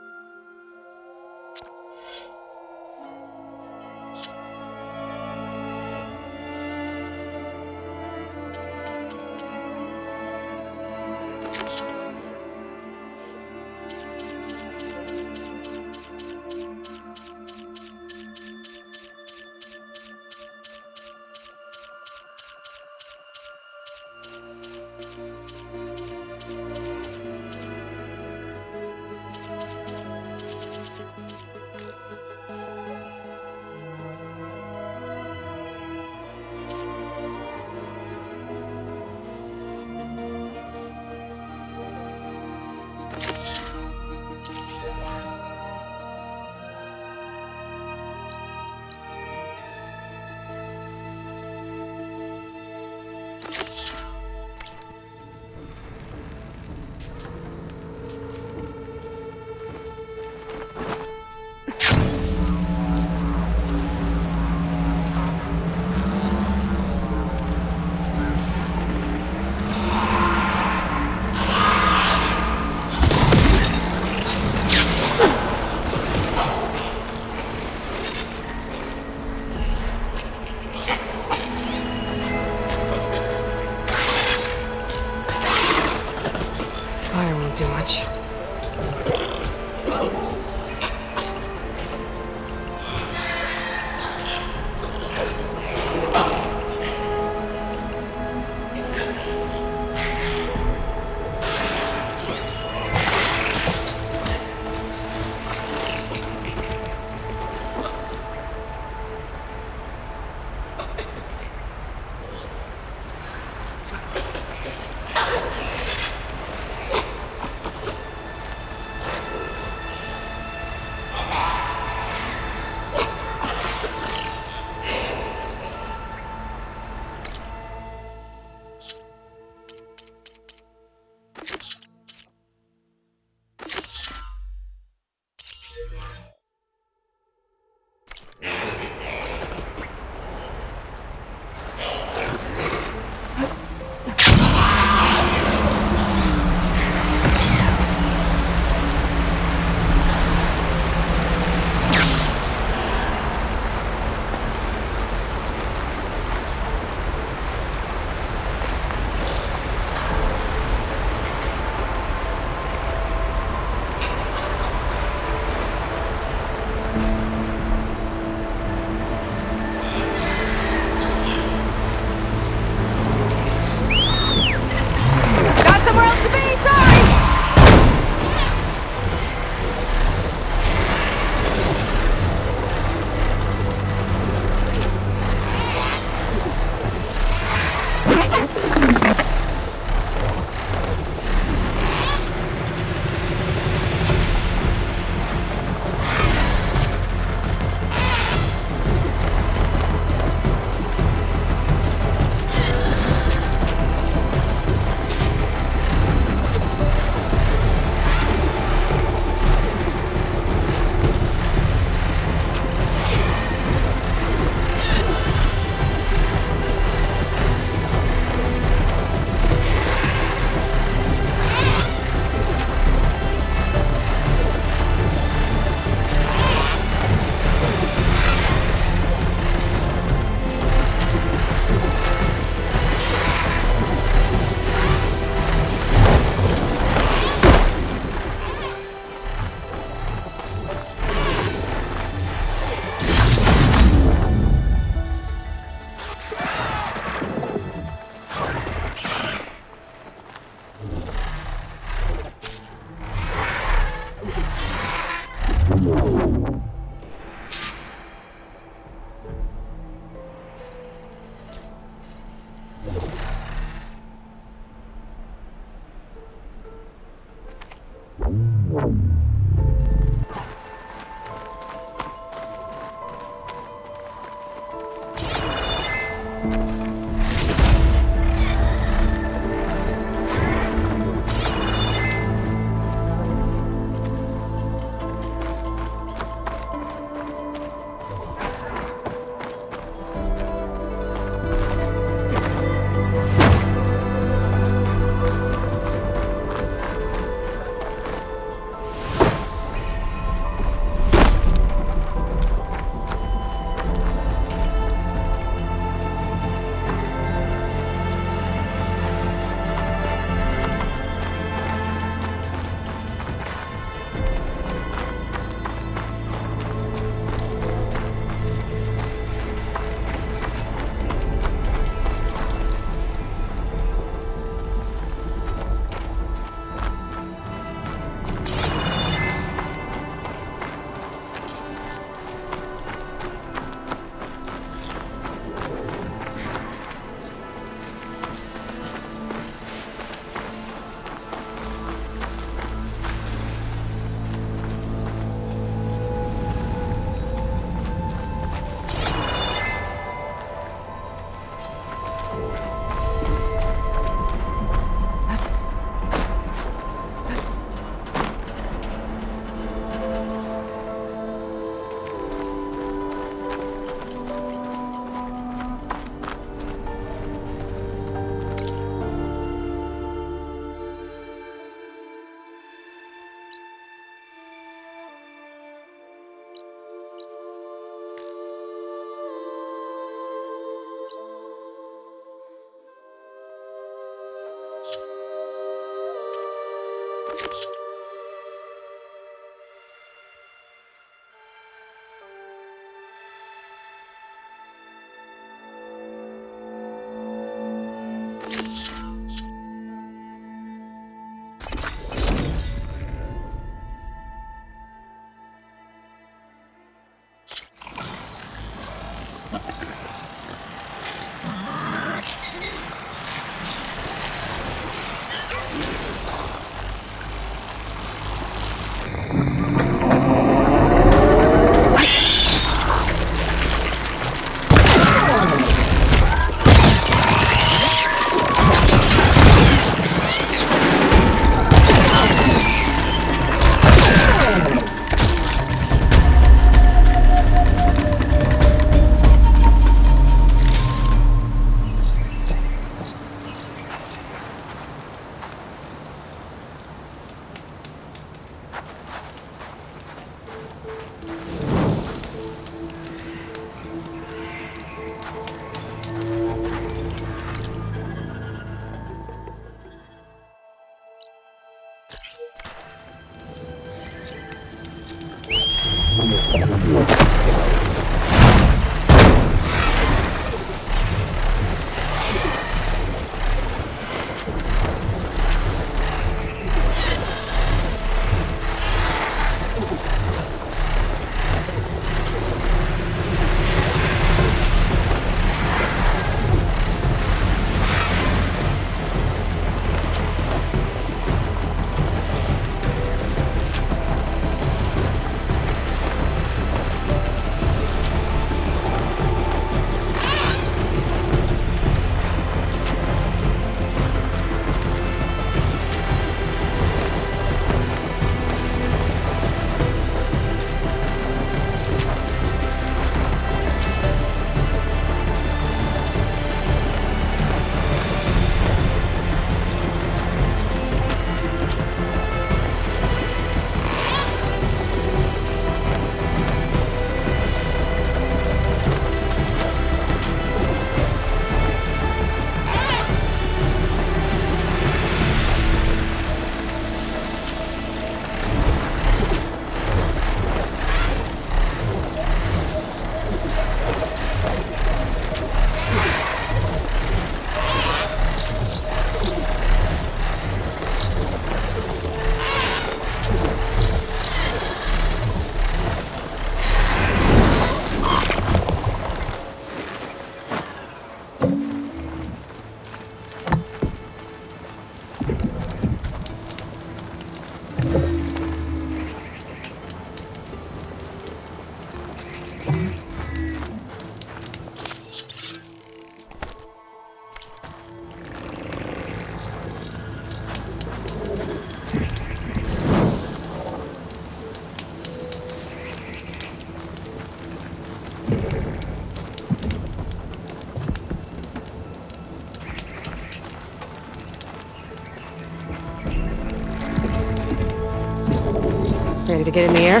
S2: Ready to get in the air?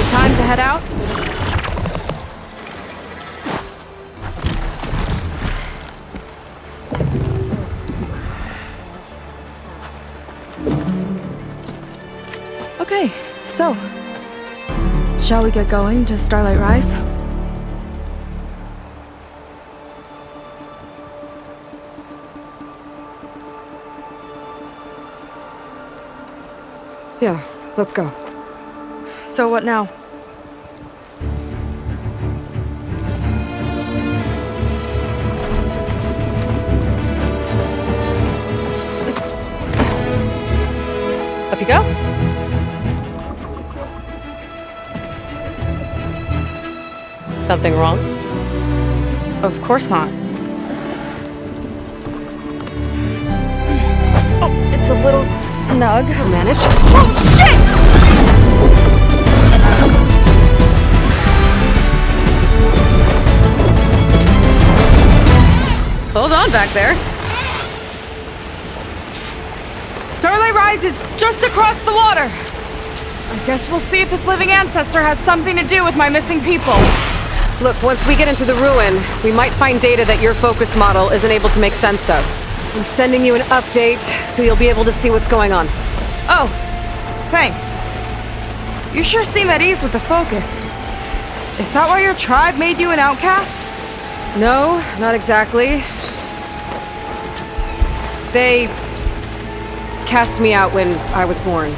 S4: Time to head out?
S9: Okay, so, shall we get going to Starlight Rise?
S2: Yeah, let's go.
S9: So what now?
S2: Up you go. Something wrong?
S9: Of course not.
S4: It's a little snug.
S2: I'll manage.
S4: Oh, shit!
S2: Hold on back there.
S4: Starlight Rise is just across the water. I guess we'll see if this living ancestor has something to do with my missing people.
S2: Look, once we get into the ruin, we might find data that your focus model isn't able to make sense of. I'm sending you an update, so you'll be able to see what's going on.
S4: Oh, thanks. You sure seem at ease with the focus. Is that why your tribe made you an outcast?
S2: No, not exactly. They cast me out when I was born. In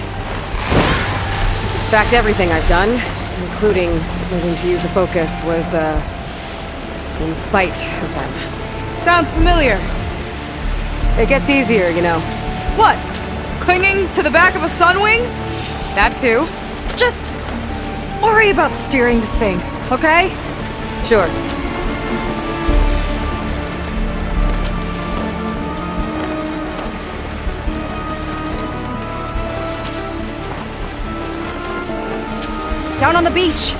S2: fact, everything I've done, including learning to use a focus, was, in spite of them.
S4: Sounds familiar.
S2: It gets easier, you know.
S4: What? Clinging to the back of a sunwing?
S2: That too.
S4: Just worry about steering this thing, okay?
S2: Sure.
S4: Down on the beach.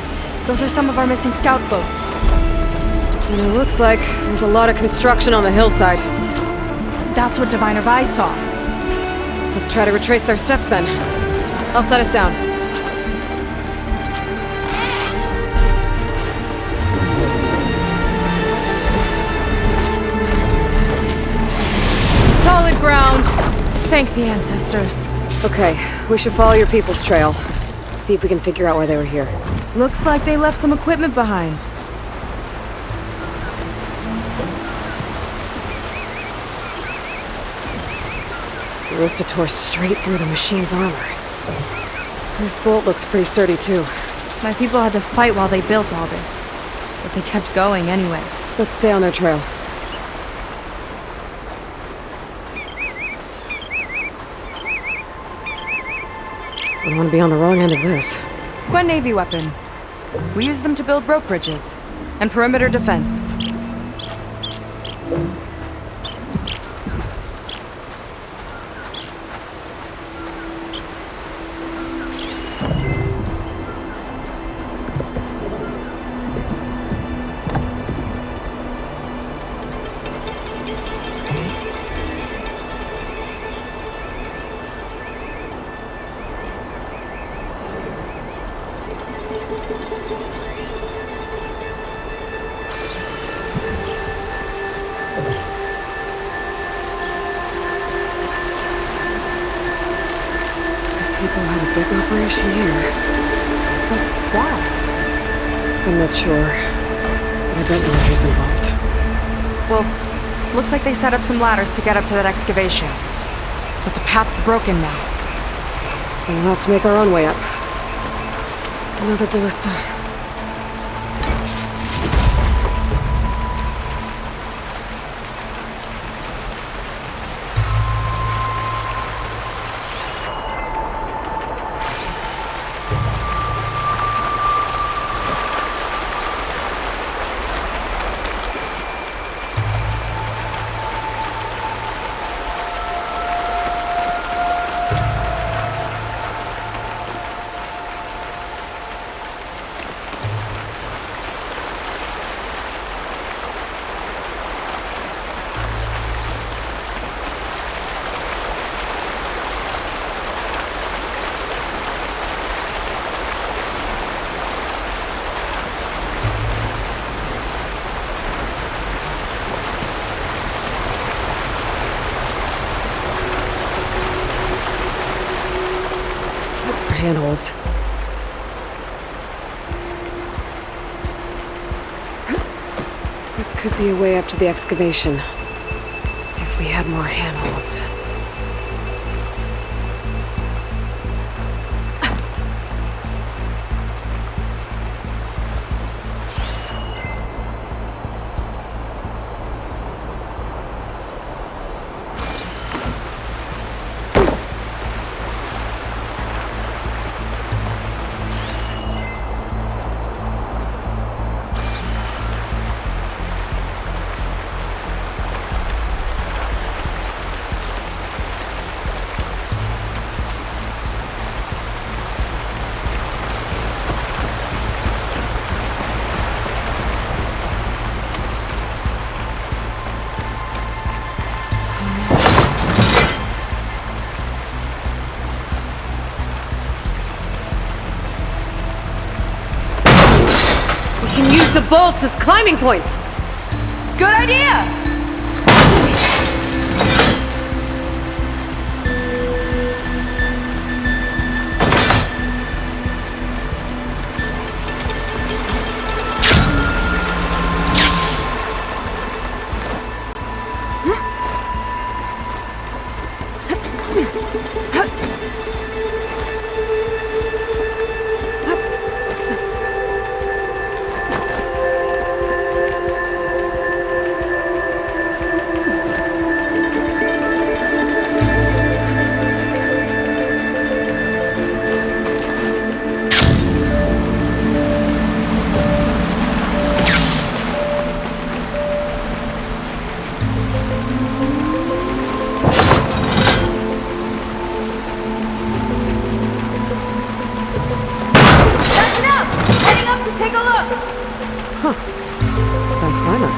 S4: Those are some of our missing scout boats.
S2: And it looks like there's a lot of construction on the hillside.
S4: That's what Diviner Vi saw.
S2: Let's try to retrace their steps then. I'll set us down.
S4: Solid ground. Thank the ancestors.
S2: Okay, we should follow your people's trail. See if we can figure out why they were here.
S4: Looks like they left some equipment behind.
S2: The Rista tore straight through the machine's armor. This bolt looks pretty sturdy too.
S4: My people had to fight while they built all this. But they kept going anyway.
S2: Let's stay on their trail. I don't want to be on the wrong end of this.
S4: Quen Navy weapon. We use them to build rope bridges and perimeter defense.
S2: People had a big operation here.
S4: But why?
S2: I'm not sure. But I bet military's involved.
S4: Well, looks like they set up some ladders to get up to that excavation. But the path's broken now.
S2: We'll have to make our own way up. Another ballista. Handholds. This could be a way up to the excavation. If we had more handholds. bolts as climbing points.
S4: Good idea!
S2: Nice climber.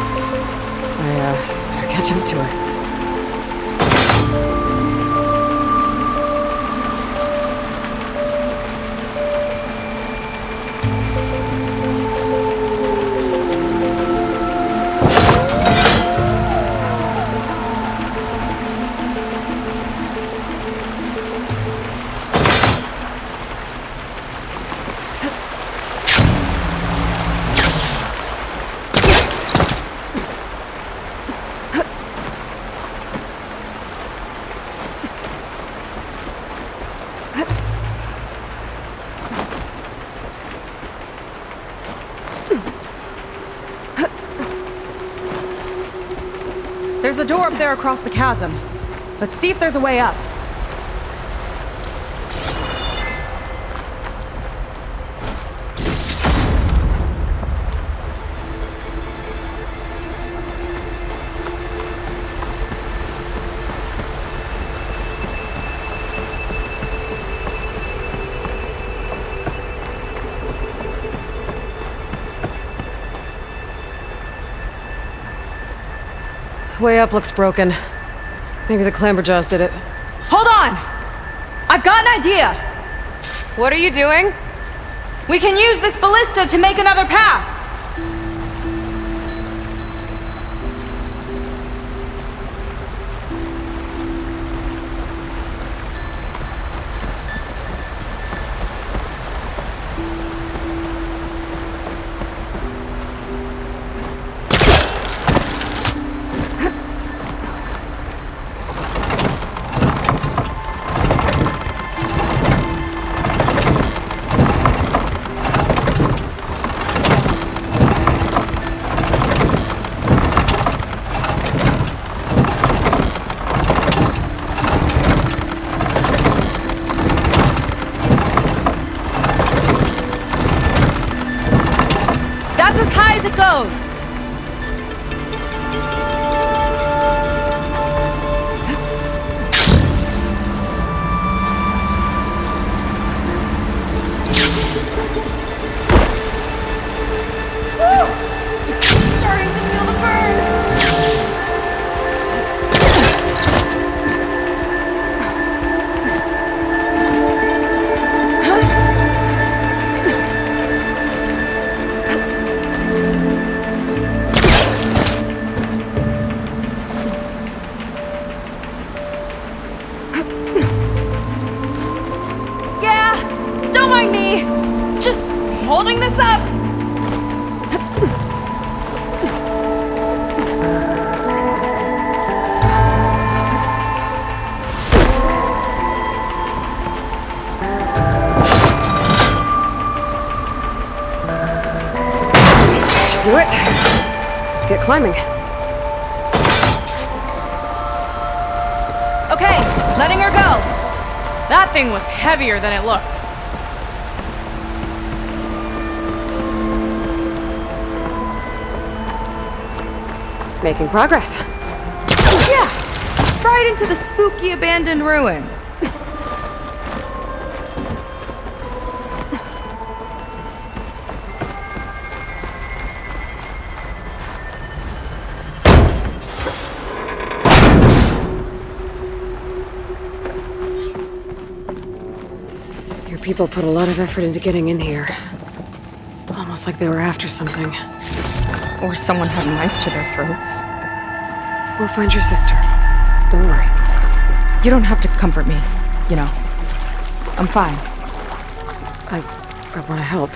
S2: Better catch up to her.
S4: There's a door up there across the chasm. Let's see if there's a way up.
S2: Way up looks broken. Maybe the clamberjaws did it.
S4: Hold on! I've got an idea!
S2: What are you doing?
S4: We can use this ballista to make another path! Holding this up!
S2: Should do it. Let's get climbing.
S4: Okay, letting her go. That thing was heavier than it looked.
S2: Making progress.
S4: Yeah! Right into the spooky abandoned ruin.
S2: Your people put a lot of effort into getting in here. Almost like they were after something.
S9: Or someone had a knife to their throats.
S2: We'll find your sister. Don't worry.
S9: You don't have to comfort me, you know. I'm fine.
S2: I want to help.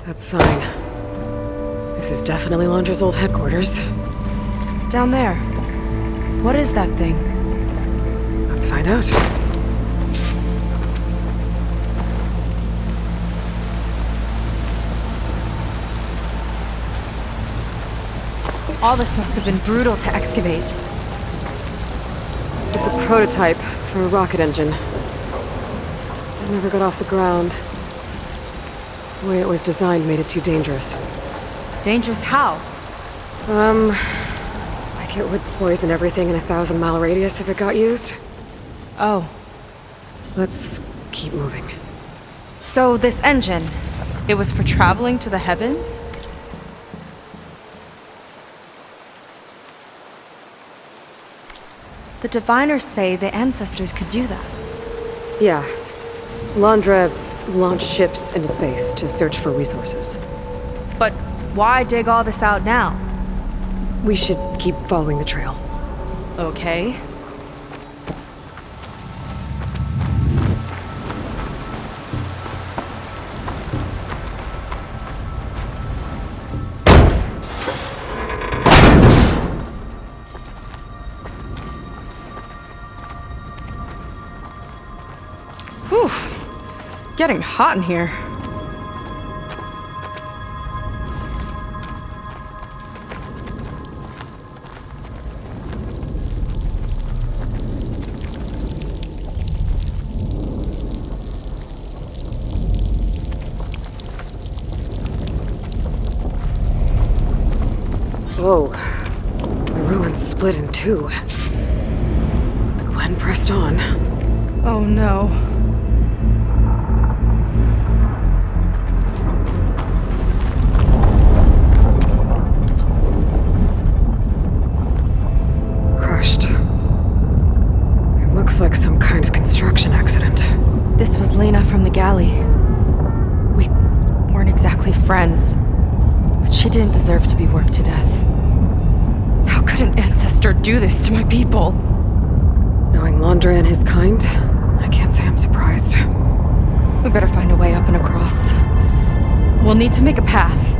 S2: That sign. This is definitely Londra's old headquarters.
S9: Down there. What is that thing?
S2: Let's find out.
S9: All this must have been brutal to excavate.
S2: It's a prototype for a rocket engine. It never got off the ground. The way it was designed made it too dangerous.
S9: Dangerous how?
S2: Like it would poison everything in a 1,000-mile radius if it got used.
S9: Oh.
S2: Let's keep moving.
S9: So this engine, it was for traveling to the heavens? The diviners say the ancestors could do that.
S2: Yeah. Londra launched ships into space to search for resources.
S9: But why dig all this out now?
S2: We should keep following the trail.
S9: Okay. Whew. Getting hot in here.
S2: Whoa. The ruins split in two. The Quen pressed on.
S9: Oh no.
S2: Crushed. It looks like some kind of construction accident.
S9: This was Lena from the galley. We weren't exactly friends, but she didn't deserve to be worked to death. How could an ancestor do this to my people?
S2: Knowing Londra and his kind, I can't say I'm surprised.
S9: We better find a way up and across. We'll need to make a path.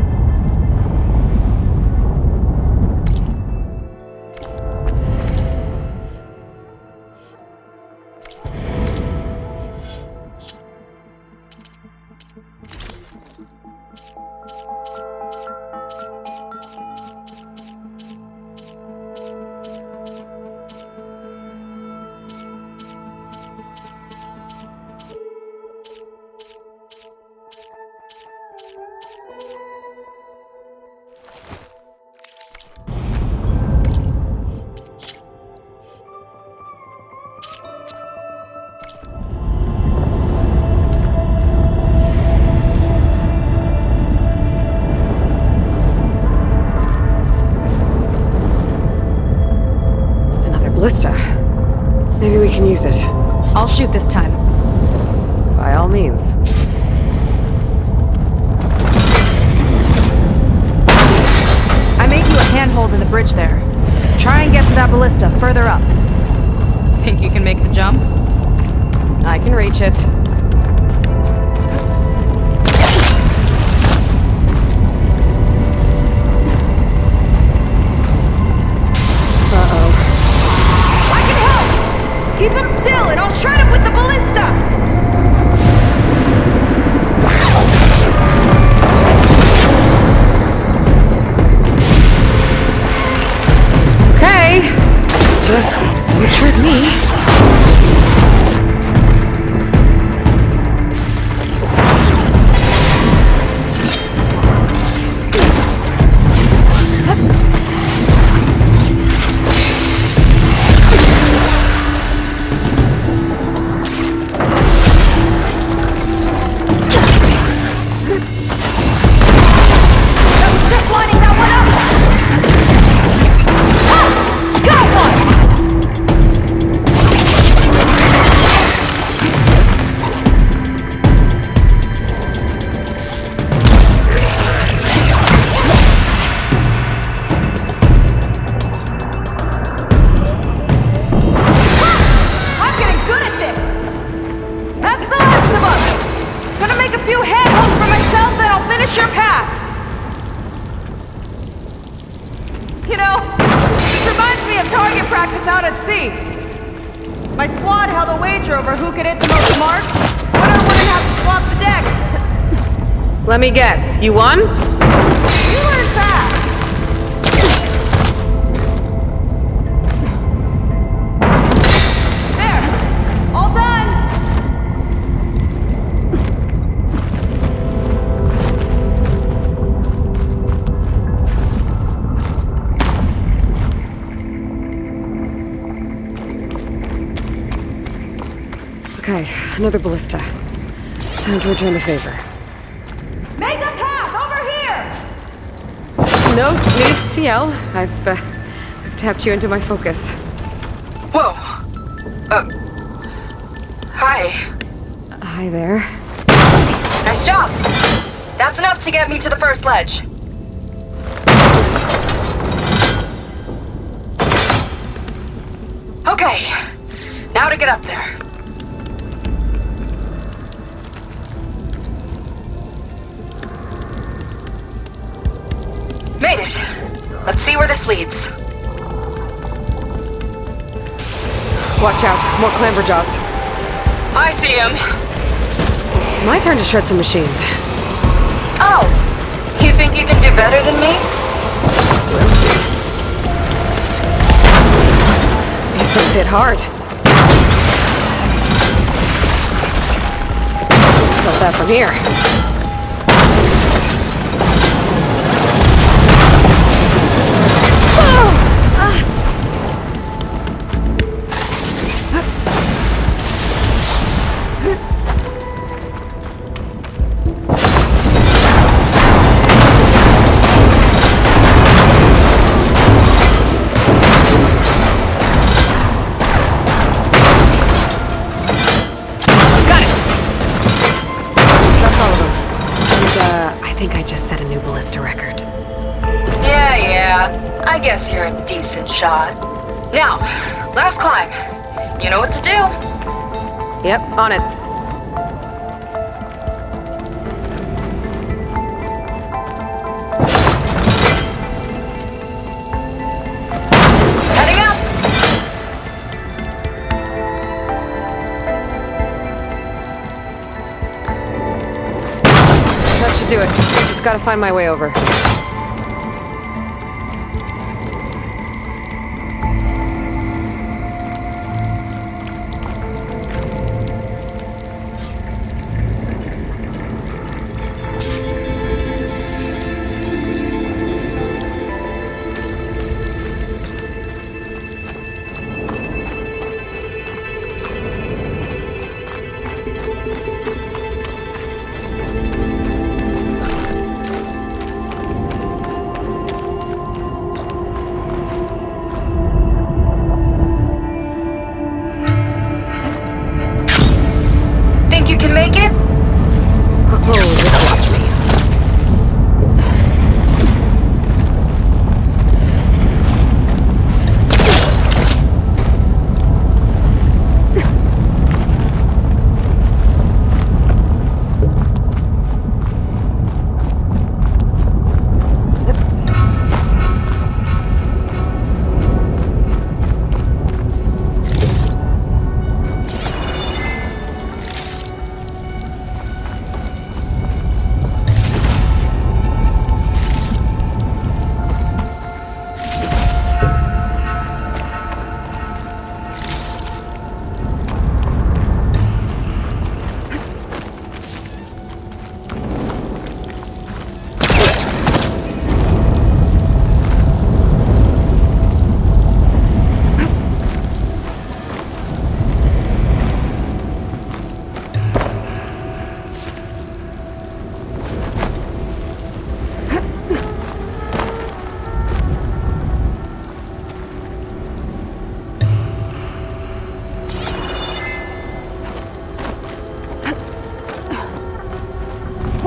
S2: we can use it.
S4: I'll shoot this time.
S2: By all means.
S4: I made you a handhold in the bridge there. Try and get to that ballista further up. Think you can make the jump?
S2: I can reach it. Uh-oh.
S4: I can help! Keep him still and I'll shred him with the ballista!
S2: Okay. Just don't trick me. Let me guess, you won?
S4: You learned fast. There, all done.
S2: Okay, another ballista. Time to return the favor.
S4: Make a path over here!
S2: No need TL. I've tapped you into my focus.
S3: Whoa. Hi.
S2: Hi there.
S3: Nice job. That's enough to get me to the first ledge. Okay. Now to get up there. Made it. Let's see where this leads.
S2: Watch out. More clamberjaws.
S3: I see him.
S2: It's my turn to shred some machines.
S3: Oh. You think you can do better than me?
S2: We'll see. These things hit hard. Felt that from here.
S3: I guess you're a decent shot. Now, last climb. You know what to do.
S2: Yep, on it.
S3: Heading up!
S2: That should do it. Just gotta find my way over.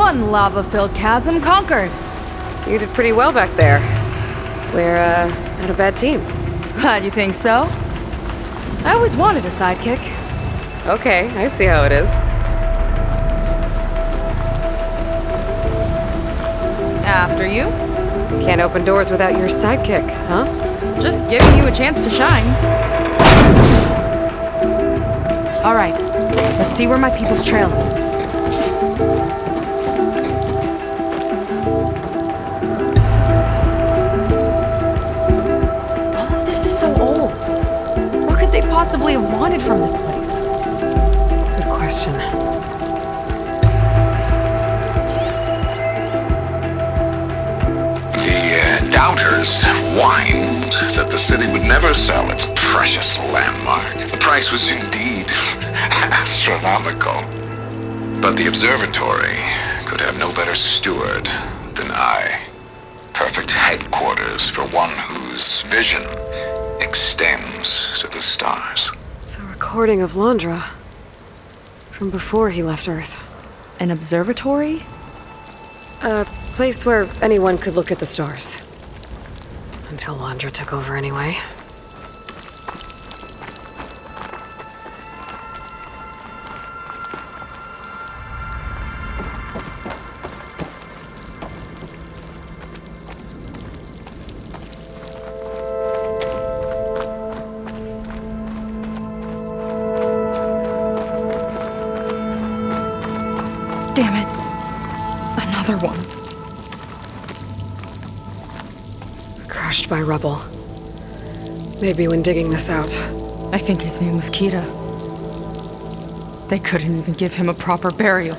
S4: One lava-filled chasm conquered.
S2: You did pretty well back there. We're, not a bad team.
S4: Glad you think so. I always wanted a sidekick.
S2: Okay, I see how it is.
S4: After you.
S2: Can't open doors without your sidekick, huh?
S4: Just giving you a chance to shine. All right, let's see where my people's trail leads. All of this is so old. What could they possibly have wanted from this place?
S2: Good question.
S10: Doubters whined that the city would never sell its precious landmark. The price was indeed astronomical. But the observatory could have no better steward than I. Perfect headquarters for one whose vision extends to the stars.
S2: It's a recording of Londra. From before he left Earth.
S4: An observatory?
S2: A place where anyone could look at the stars. Until Londra took over anyway.
S4: Damn it. Another one.
S2: Crushed by rubble. Maybe when digging this out.
S4: I think his name was Kira. They couldn't even give him a proper burial.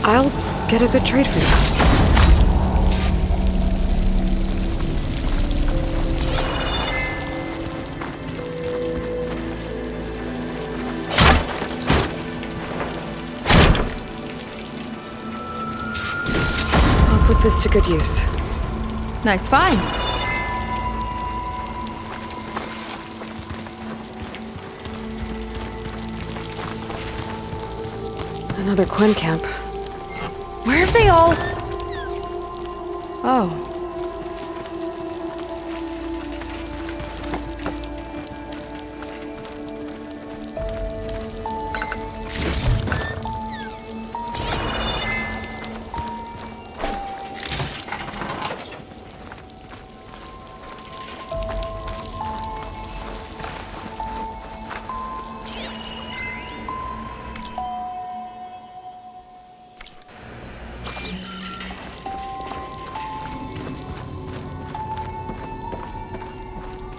S2: I'll get a good trade for you. I'll put this to good use.
S4: Nice find.
S2: Another Quen camp.
S4: Where have they all... Oh.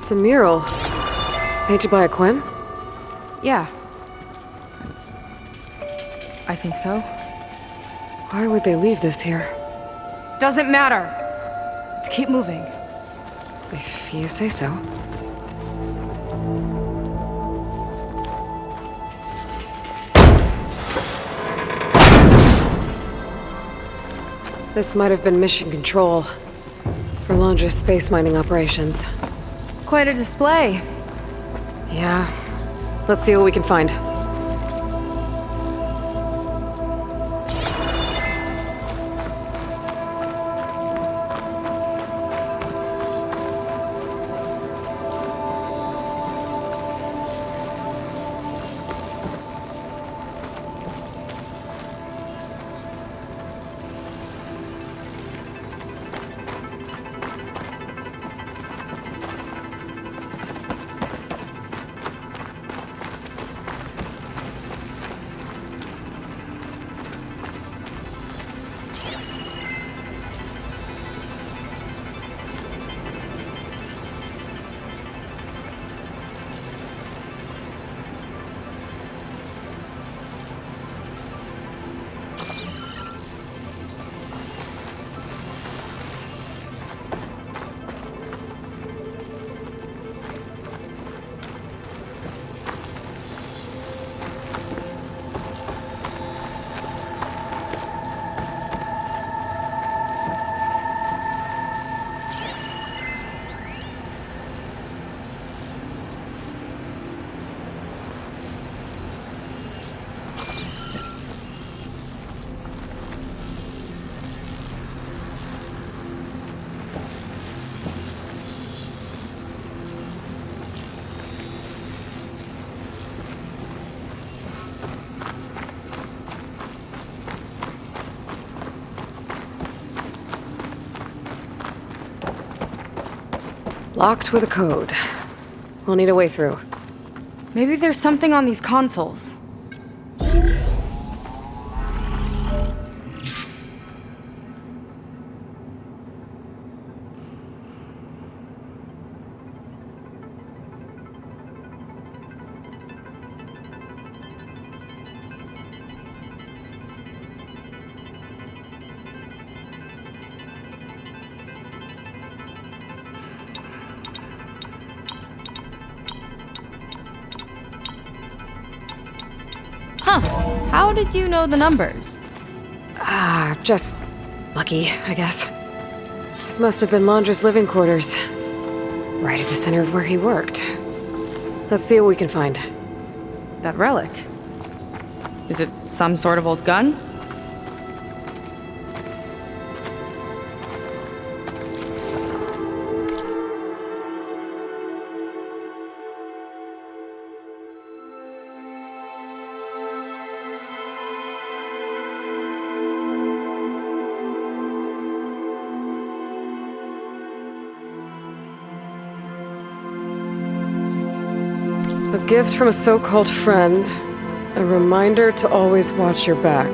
S2: It's a mural. Painted by a Quen?
S4: Yeah. I think so.
S2: Why would they leave this here?
S4: Doesn't matter. Let's keep moving.
S2: If you say so. This might have been mission control for Londra's space mining operations.
S4: Quite a display.
S2: Yeah. Let's see what we can find. Locked with a code. We'll need a way through.
S4: Maybe there's something on these consoles. How did you know the numbers?
S2: Just lucky, I guess. This must have been Londra's living quarters. Right at the center of where he worked. Let's see what we can find.
S4: That relic. Is it some sort of old gun?
S2: A gift from a so-called friend. A reminder to always watch your back.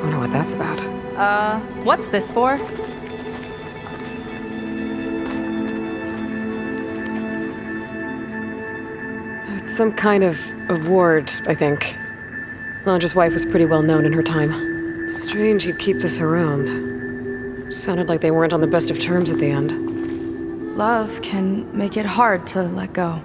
S2: Wonder what that's about.
S4: What's this for?
S2: It's some kind of award, I think. Londra's wife was pretty well known in her time. Strange he'd keep this around. Sounded like they weren't on the best of terms at the end.
S4: Love can make it hard to let go.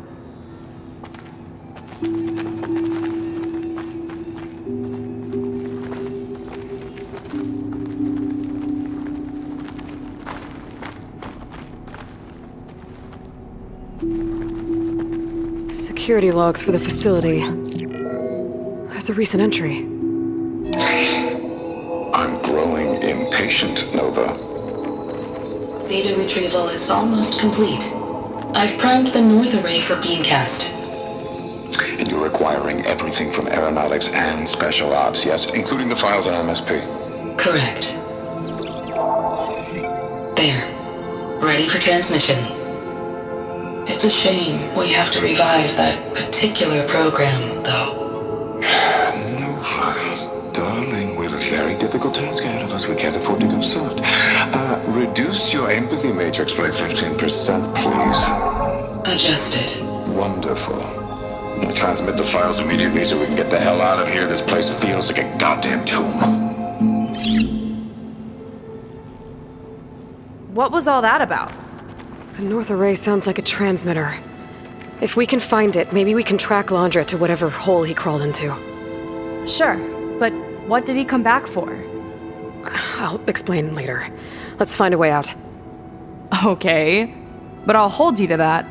S2: Security logs for the facility. There's a recent entry.
S10: I'm growing impatient, Nova.
S13: Data retrieval is almost complete. I've primed the north array for beamcast.
S10: And you're acquiring everything from aeronautics and special ops, yes? Including the files on MSP?
S13: Correct. There. Ready for transmission. It's a shame we have to revive that particular program, though.
S10: Nova, darling, we have a very difficult task ahead of us. We can't afford to go soft. Reduce your empathy matrix by 15%, please.
S13: Adjusted.
S10: Wonderful. Now transmit the files immediately so we can get the hell out of here. This place feels like a goddamn tomb.
S4: What was all that about?
S2: The north array sounds like a transmitter. If we can find it, maybe we can track Londra to whatever hole he crawled into.
S4: Sure, but what did he come back for?
S2: I'll explain later. Let's find a way out.
S4: Okay, but I'll hold you to that.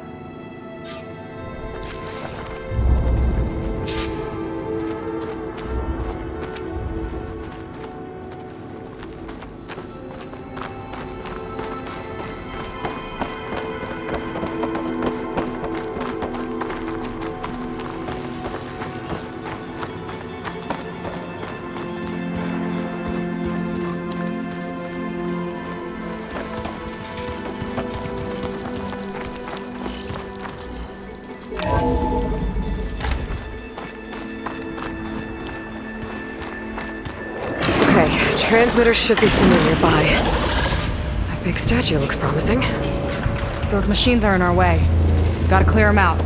S2: Transmitter should be somewhere nearby. That big statue looks promising.
S4: Those machines are in our way. Gotta clear them out.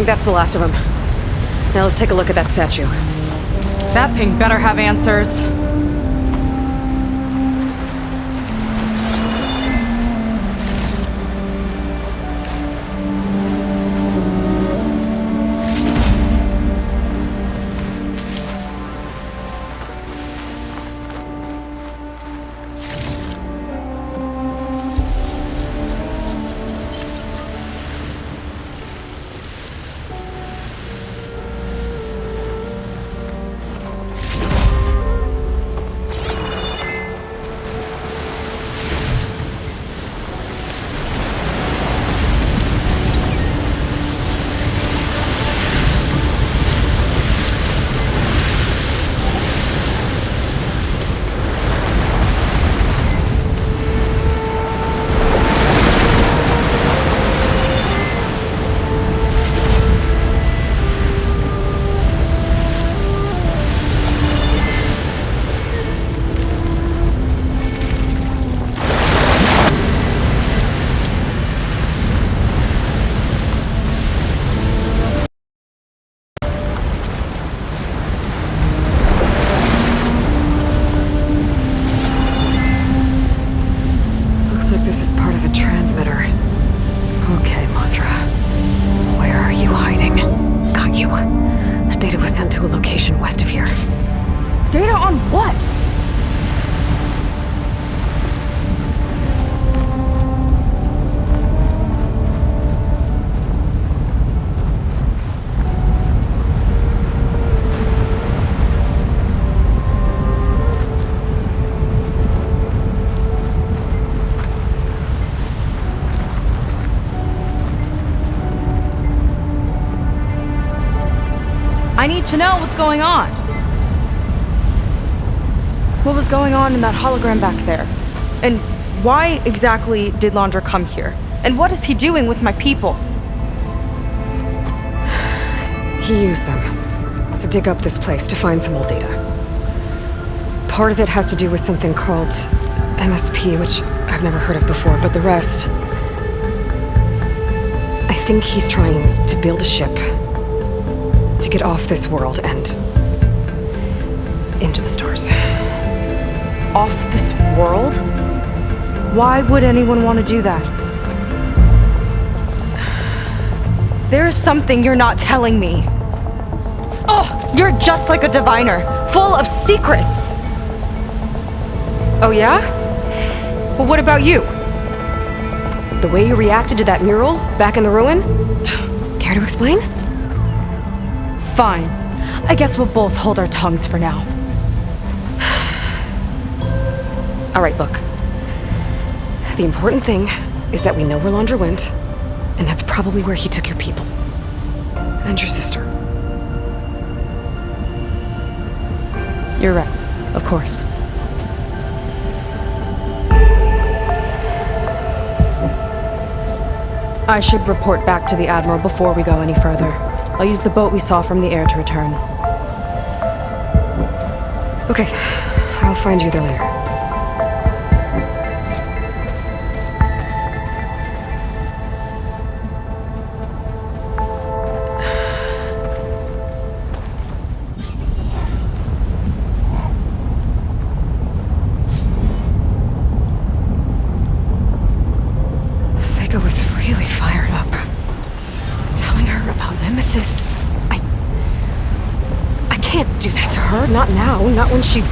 S2: think that's the last of them. Now let's take a look at that statue.
S4: That thing better have answers. I need to know what's going on. What was going on in that hologram back there? And why exactly did Landra come here? And what is he doing with my people?
S2: He used them to dig up this place to find some old data. Part of it has to do with something called MSP, which I've never heard of before, but the rest... I think he's trying to build a ship to get off this world and into the stars.
S4: Off this world? Why would anyone want to do that? There's something you're not telling me. Oh, you're just like a diviner, full of secrets.
S2: Oh yeah? Well, what about you? The way you reacted to that mural back in the ruin? Care to explain?
S4: Fine. I guess we'll both hold our tongues for now.
S2: All right, look. The important thing is that we know where Landra went, and that's probably where he took your people. And your sister.
S4: You're right. Of course. I should report back to the Admiral before we go any further. I'll use the boat we saw from the air to return.
S2: Okay. I'll find you there later. Seyka was really fired up. Telling her about Nemesis. I can't do that to her. Not now. Not when she's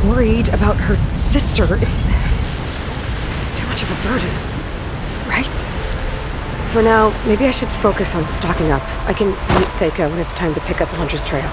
S2: worried about her sister. It's too much of a burden. Right? For now, maybe I should focus on stocking up. I can meet Seyka when it's time to pick up Landra's trail.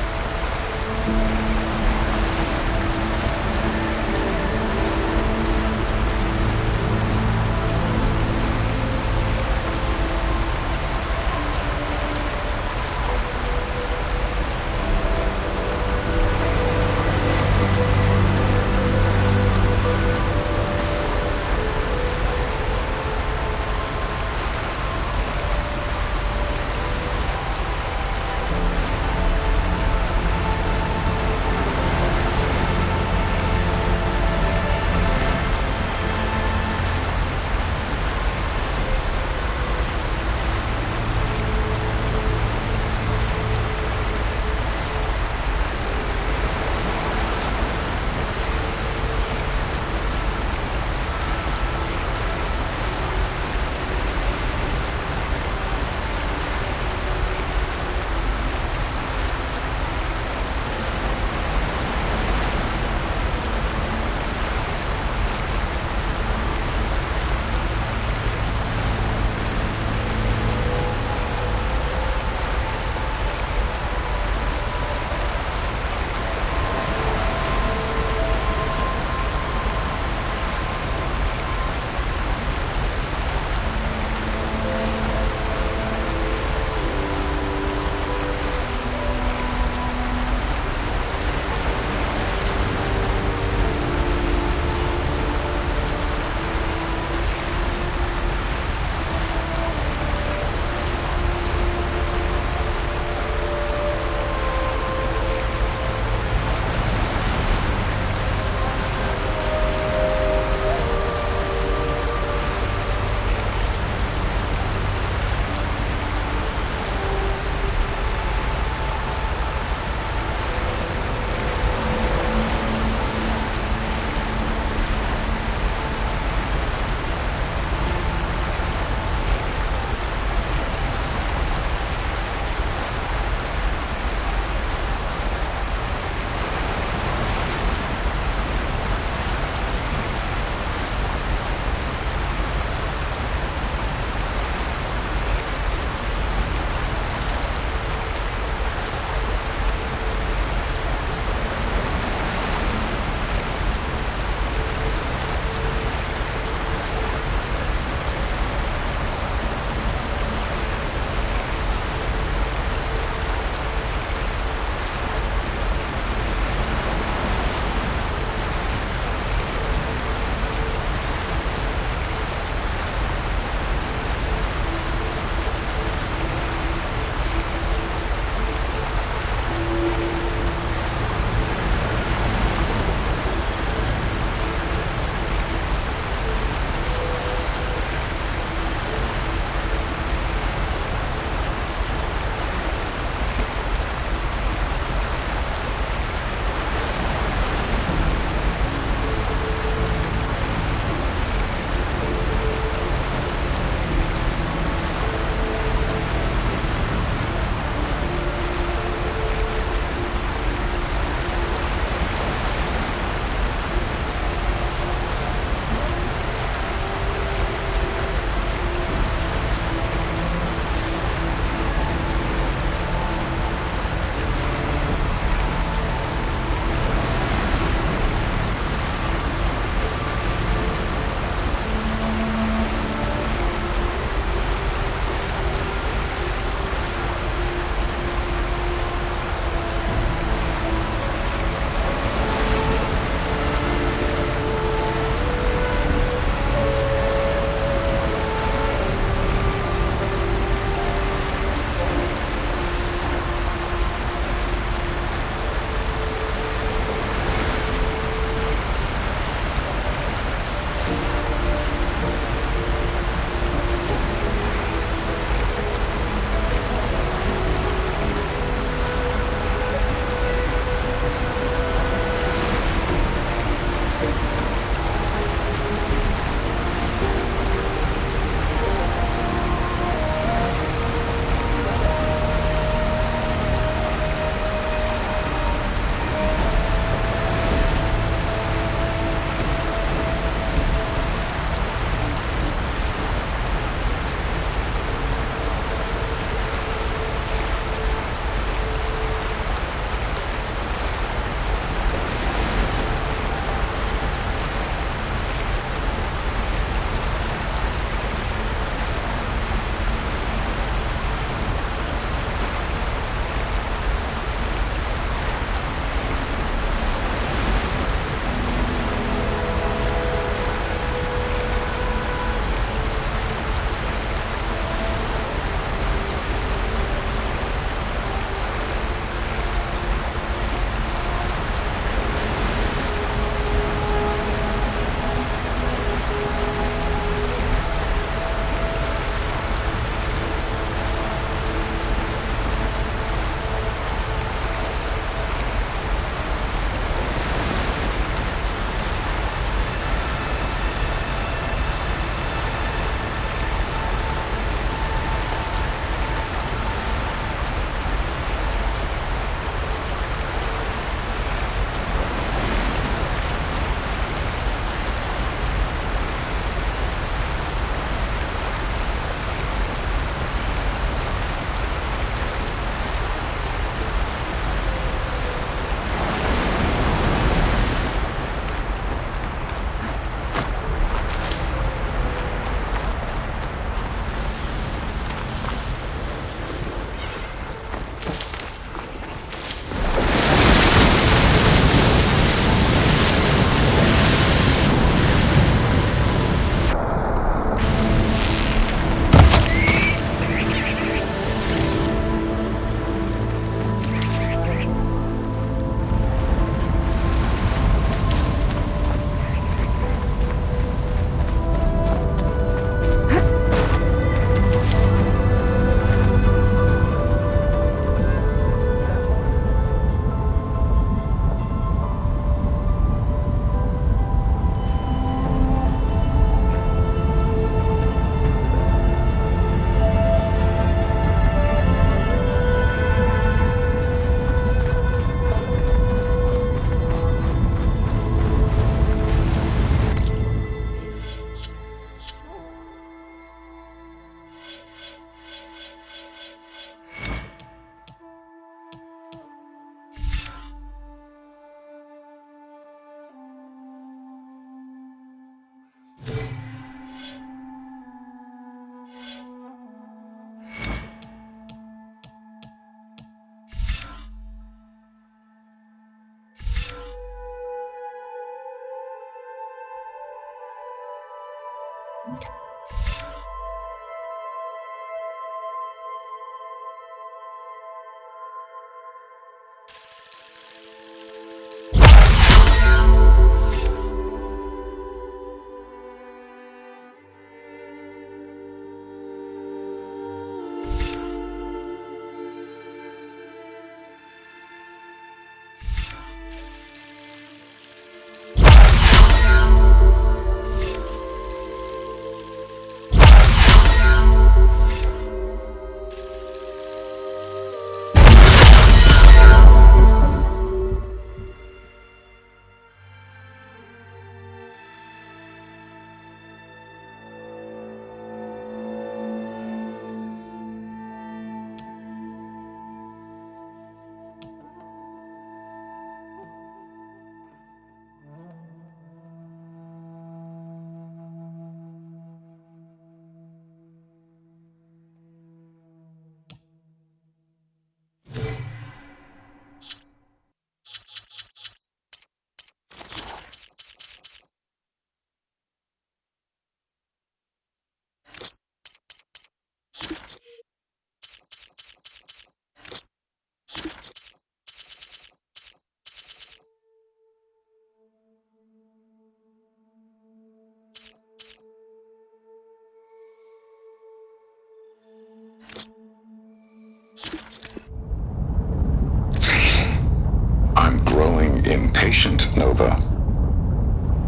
S10: Impatient, Nova.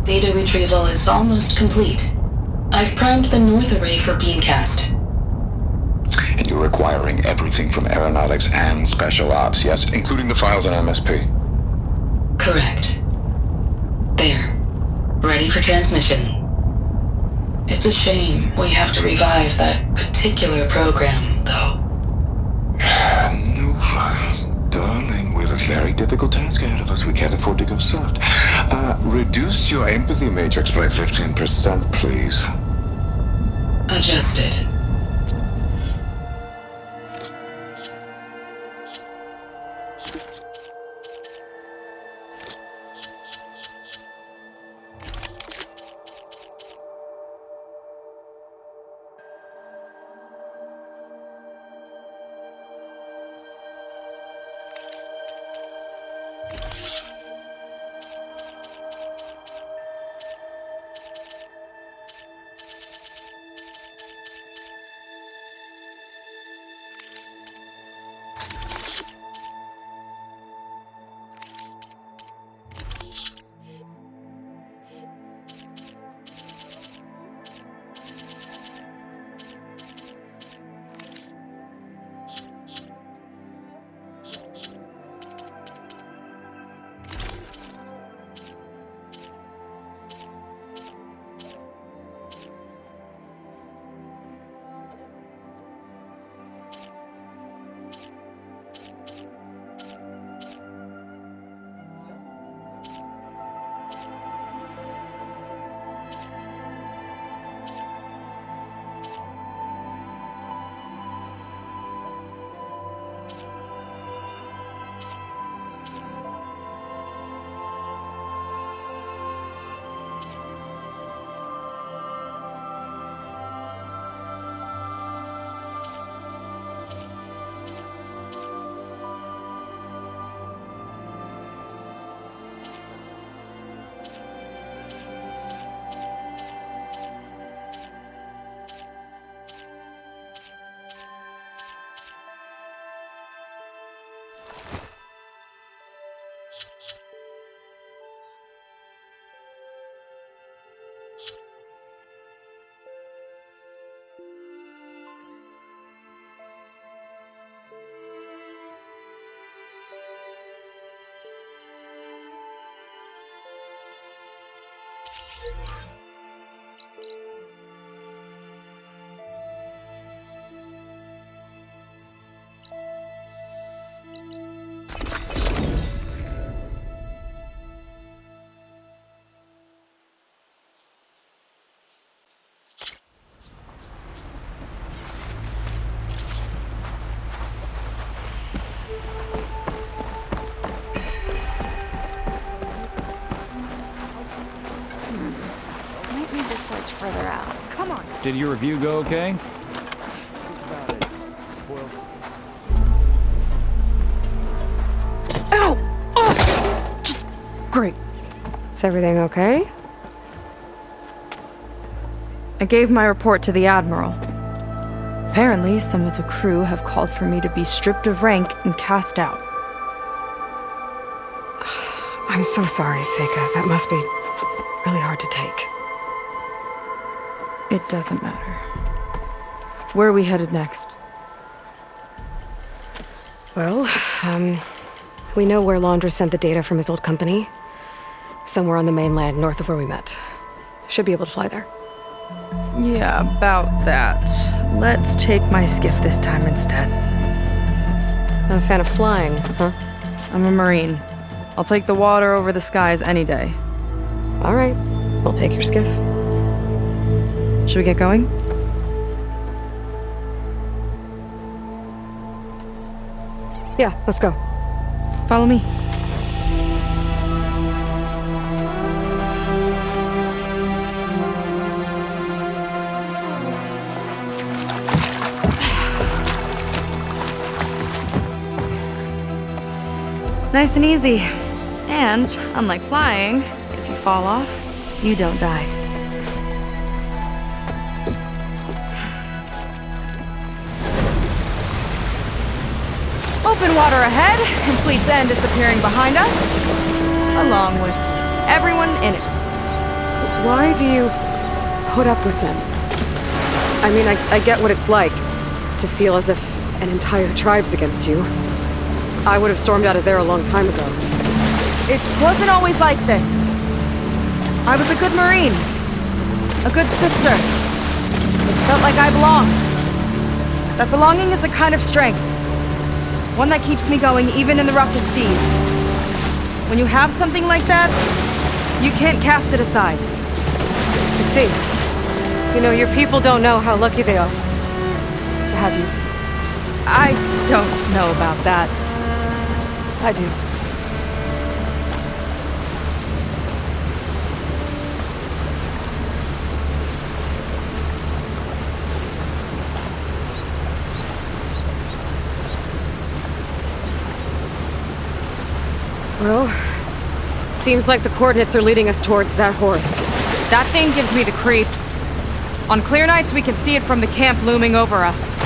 S13: Data retrieval is almost complete. I've primed the north array for beamcast.
S10: And you're acquiring everything from aeronautics and special ops, yes? Including the files in MSP?
S13: Correct. There. Ready for transmission. It's a shame we have to revive that particular program, though.
S10: Nova, darling, we have a very difficult task ahead of us. We can't afford to go soft. Reduce your empathy matrix by 15%, please.
S13: Adjusted.
S14: Did your review go okay?
S2: Ow! Oh! Just great. Is everything okay?
S9: I gave my report to the Admiral. Apparently, some of the crew have called for me to be stripped of rank and cast out.
S2: I'm so sorry, Seyka. That must be really hard to take.
S9: It doesn't matter. Where are we headed next?
S2: Well, we know where Laundra sent the data from his old company. Somewhere on the mainland, north of where we met. Should be able to fly there.
S9: Yeah, about that. Let's take my skiff this time instead.
S2: Not a fan of flying, huh?
S9: I'm a Marine. I'll take the water over the skies any day.
S2: All right, we'll take your skiff.
S9: Should we get going?
S2: Yeah, let's go.
S9: Follow me. Nice and easy. And, unlike flying, if you fall off, you don't die. Open water ahead, and Fleet's End disappearing behind us, along with everyone in it.
S2: Why do you put up with them? I mean, I get what it's like to feel as if an entire tribe's against you. I would have stormed out of there a long time ago.
S4: It wasn't always like this. I was a good Marine. A good sister. It felt like I belonged. That belonging is a kind of strength. One that keeps me going even in the roughest seas. When you have something like that, you can't cast it aside.
S2: You see, you know, your people don't know how lucky they are to have you.
S4: I don't know about that.
S2: I do. Well, seems like the coordinates are leading us towards that horse.
S4: That thing gives me the creeps. On clear nights, we can see it from the camp looming over us.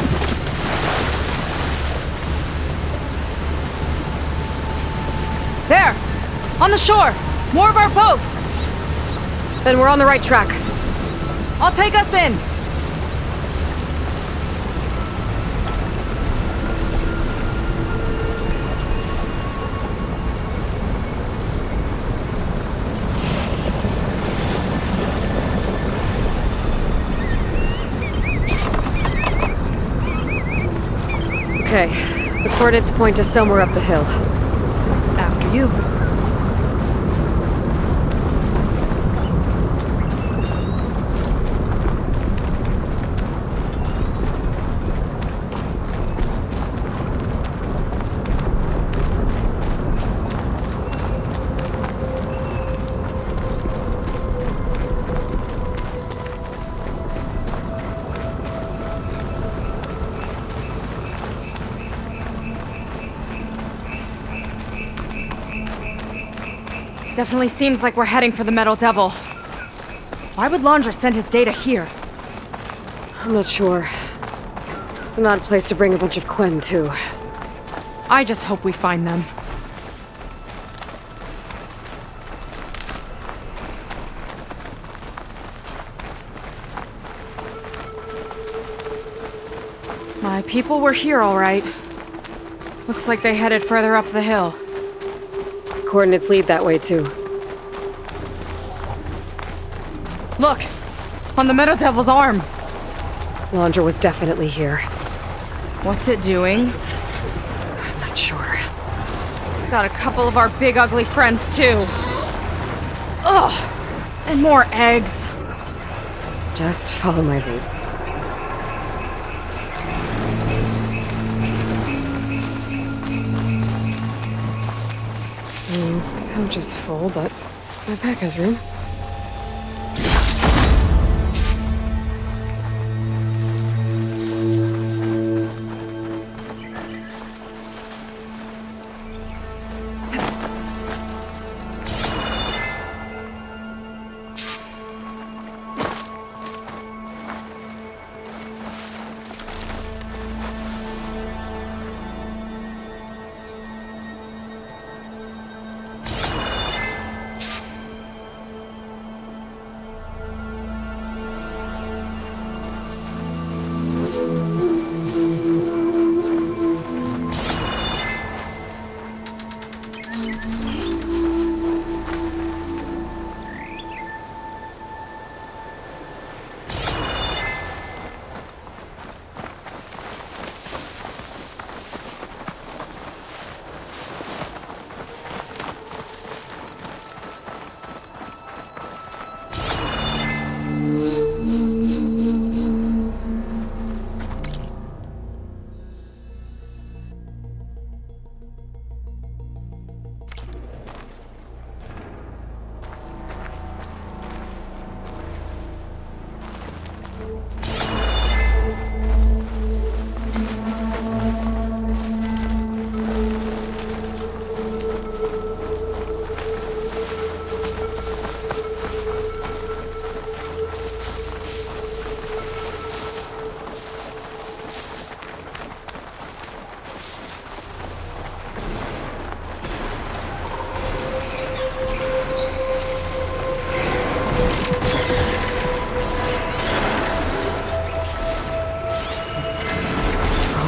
S4: There! On the shore! More of our boats!
S2: Then we're on the right track.
S4: I'll take us in!
S2: Okay, the coordinates point to somewhere up the hill.
S9: After you.
S4: Definitely seems like we're heading for the Metal Devil. Why would Laundra send his data here?
S2: I'm not sure. It's an odd place to bring a bunch of Quen to.
S4: I just hope we find them. My people were here, all right. Looks like they headed further up the hill.
S2: Coordinates lead that way, too.
S4: Look! On the Metal Devil's arm!
S2: Laundra was definitely here.
S4: What's it doing?
S2: I'm not sure.
S4: Got a couple of our big ugly friends, too. Ugh! And more eggs.
S2: Just follow my lead. Pouch is full, but my pack has room.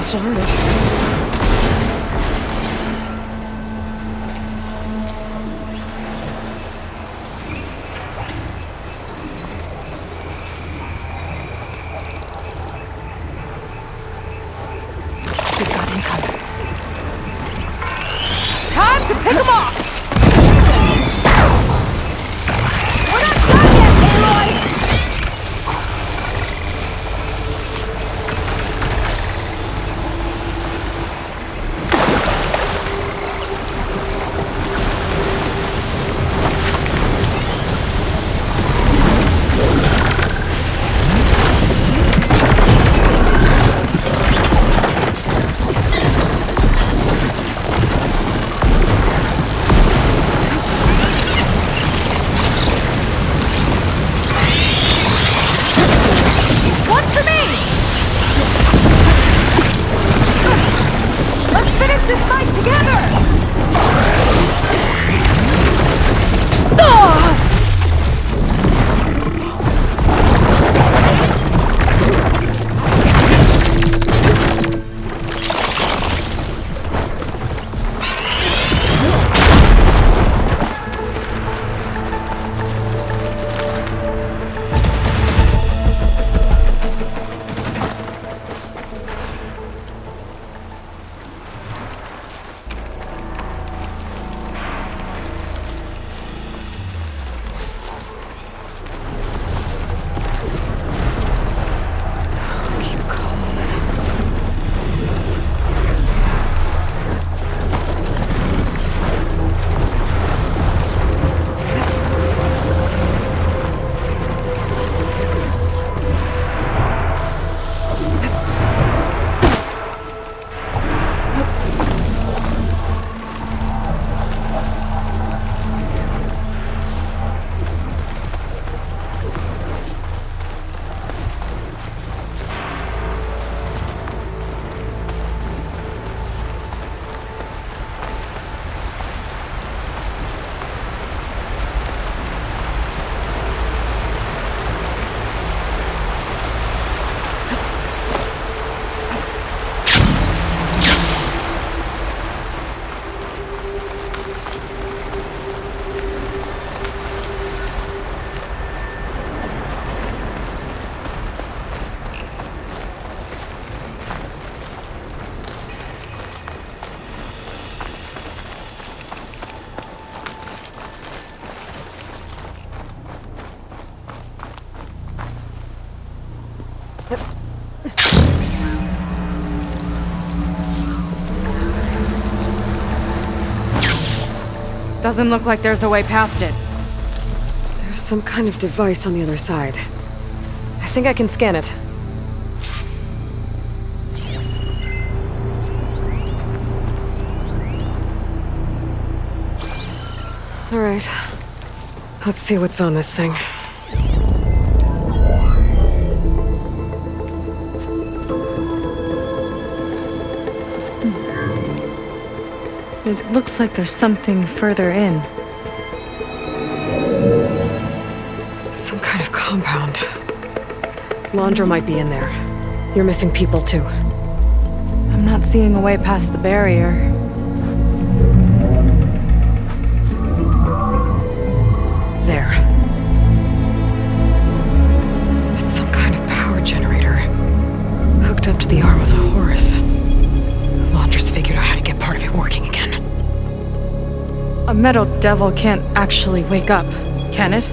S2: Still heard it.
S9: We've got incoming.
S4: Time to pick them off! We're not done yet, Aloy! Doesn't look like there's a way past it.
S2: There's some kind of device on the other side. I think I can scan it. All right. Let's see what's on this thing.
S9: It looks like there's something further in.
S2: Some kind of compound. Laundra might be in there. You're missing people too.
S9: I'm not seeing a way past the barrier. A metal devil can't actually wake up, can it?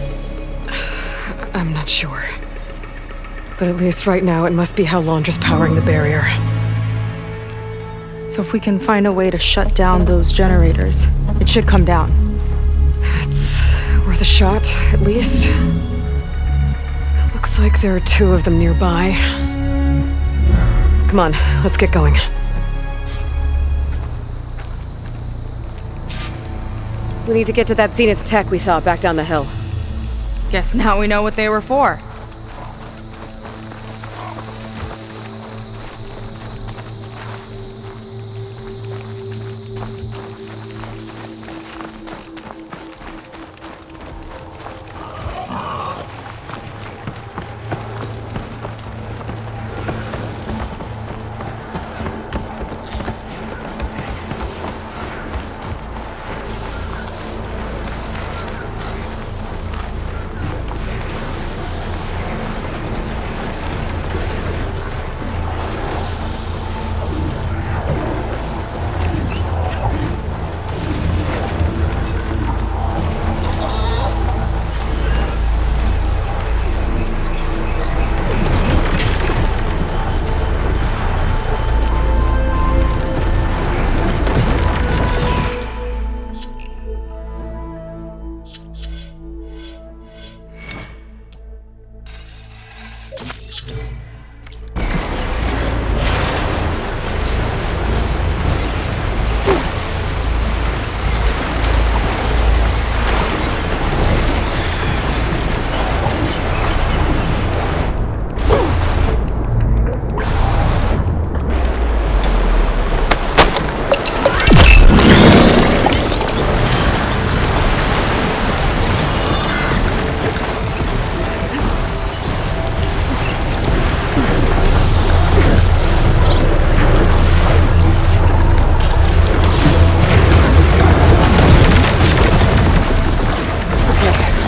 S2: I'm not sure. But at least right now, it must be how Laundra's powering the barrier.
S9: So if we can find a way to shut down those generators, it should come down.
S2: It's worth a shot, at least. Looks like there are 2 of them nearby. Come on, let's get going. We need to get to that Zenith tech we saw back down the hill.
S9: Guess now we know what they were for.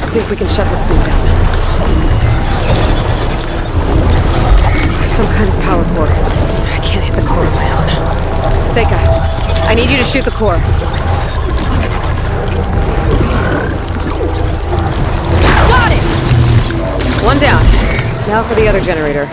S2: See if we can shut this thing down. There's some kind of power core. I can't hit the core on my own. Seyka, I need you to shoot the core. Got it! 1 down. Now for the other generator.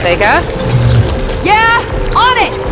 S4: Seyka? Yeah! On it!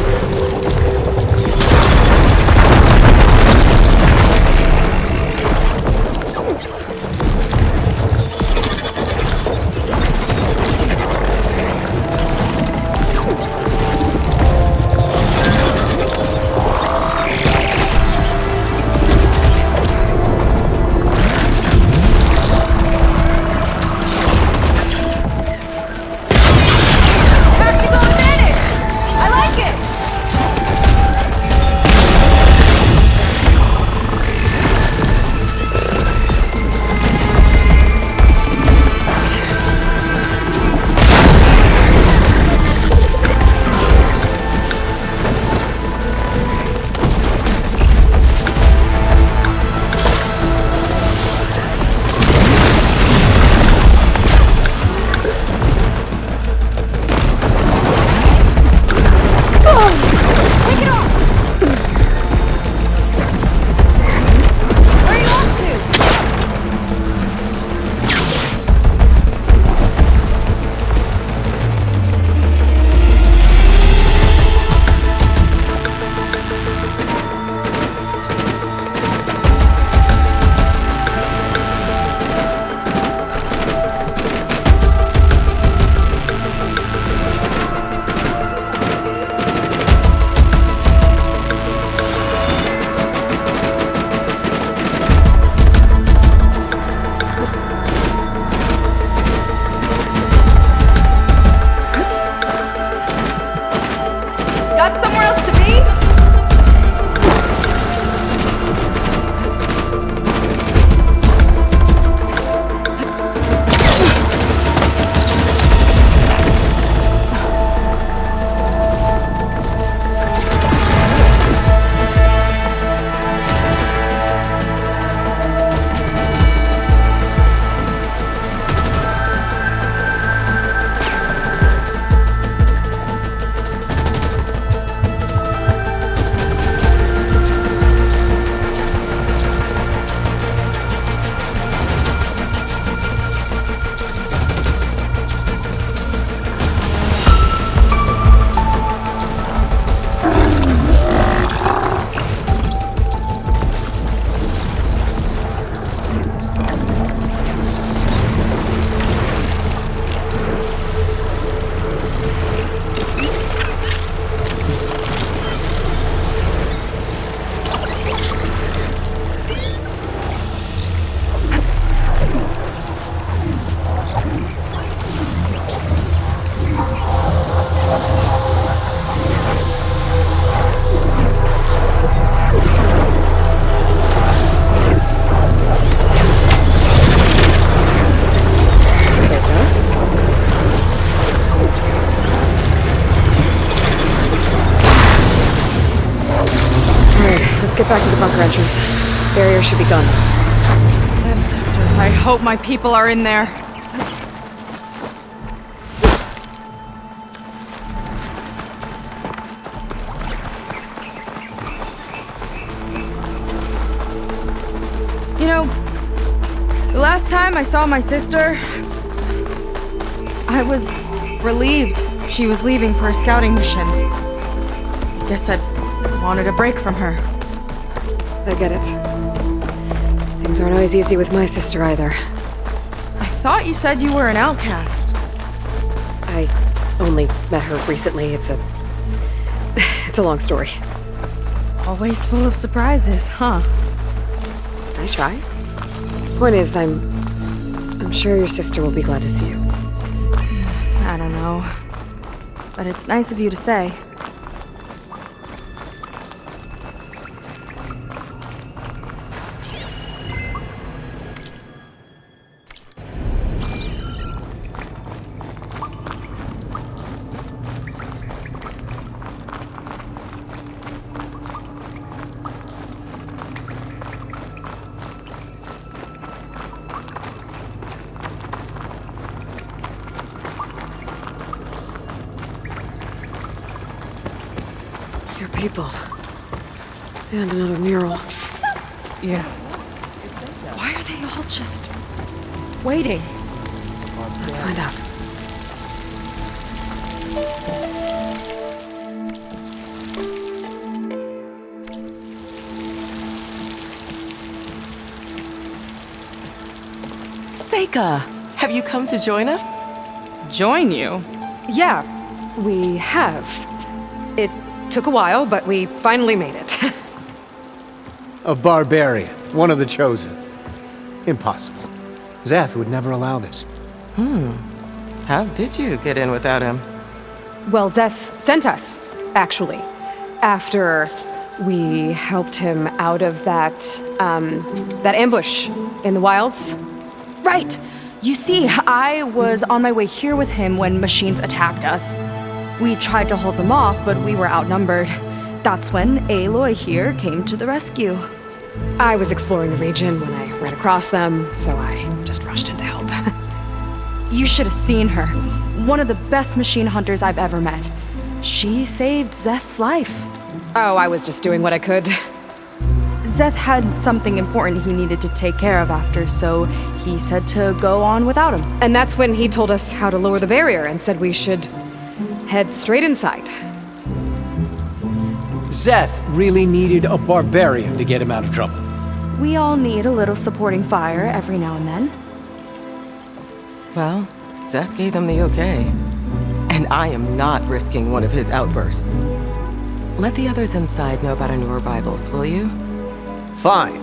S2: Get back to the bunker entrance. Barrier should be gone.
S4: Ancestors, I hope my people are in there. You know, the last time I saw my sister, I was relieved she was leaving for a scouting mission. Guess I wanted a break from her.
S2: I get it. Things aren't always easy with my sister either.
S4: I thought you said you were an outcast.
S2: I only met her recently. It's a long story.
S4: Always full of surprises, huh?
S2: I try. Point is, I'm sure your sister will be glad to see you.
S4: I don't know. But it's nice of you to say.
S2: Your people. And another mural.
S4: Yeah. Why are they all just waiting?
S2: Let's find out.
S14: Seyka, have you come to join us?
S9: Join you?
S2: Yeah, we have. It took a while, but we finally made it.
S12: A barbarian, one of the chosen. Impossible. Zeth would never allow this.
S14: How did you get in without him?
S2: Well, Zeth sent us, actually. After we helped him out of that ambush in the wilds.
S4: Right! You see, I was on my way here with him when machines attacked us. We tried to hold them off, but we were outnumbered. That's when Aloy here came to the rescue.
S2: I was exploring the region when I ran across them, so I just rushed in to help.
S4: You should have seen her. One of the best machine hunters I've ever met. She saved Zeth's life.
S2: Oh, I was just doing what I could.
S4: Zeth had something important he needed to take care of after, so he said to go on without him.
S2: And that's when he told us how to lower the barrier and said we should head straight inside.
S12: Zeth really needed a barbarian to get him out of trouble.
S4: We all need a little supporting fire every now and then.
S14: Well, Zeth gave them the okay. And I am not risking one of his outbursts. Let the others inside know about our new arrivals, will you?
S12: Fine.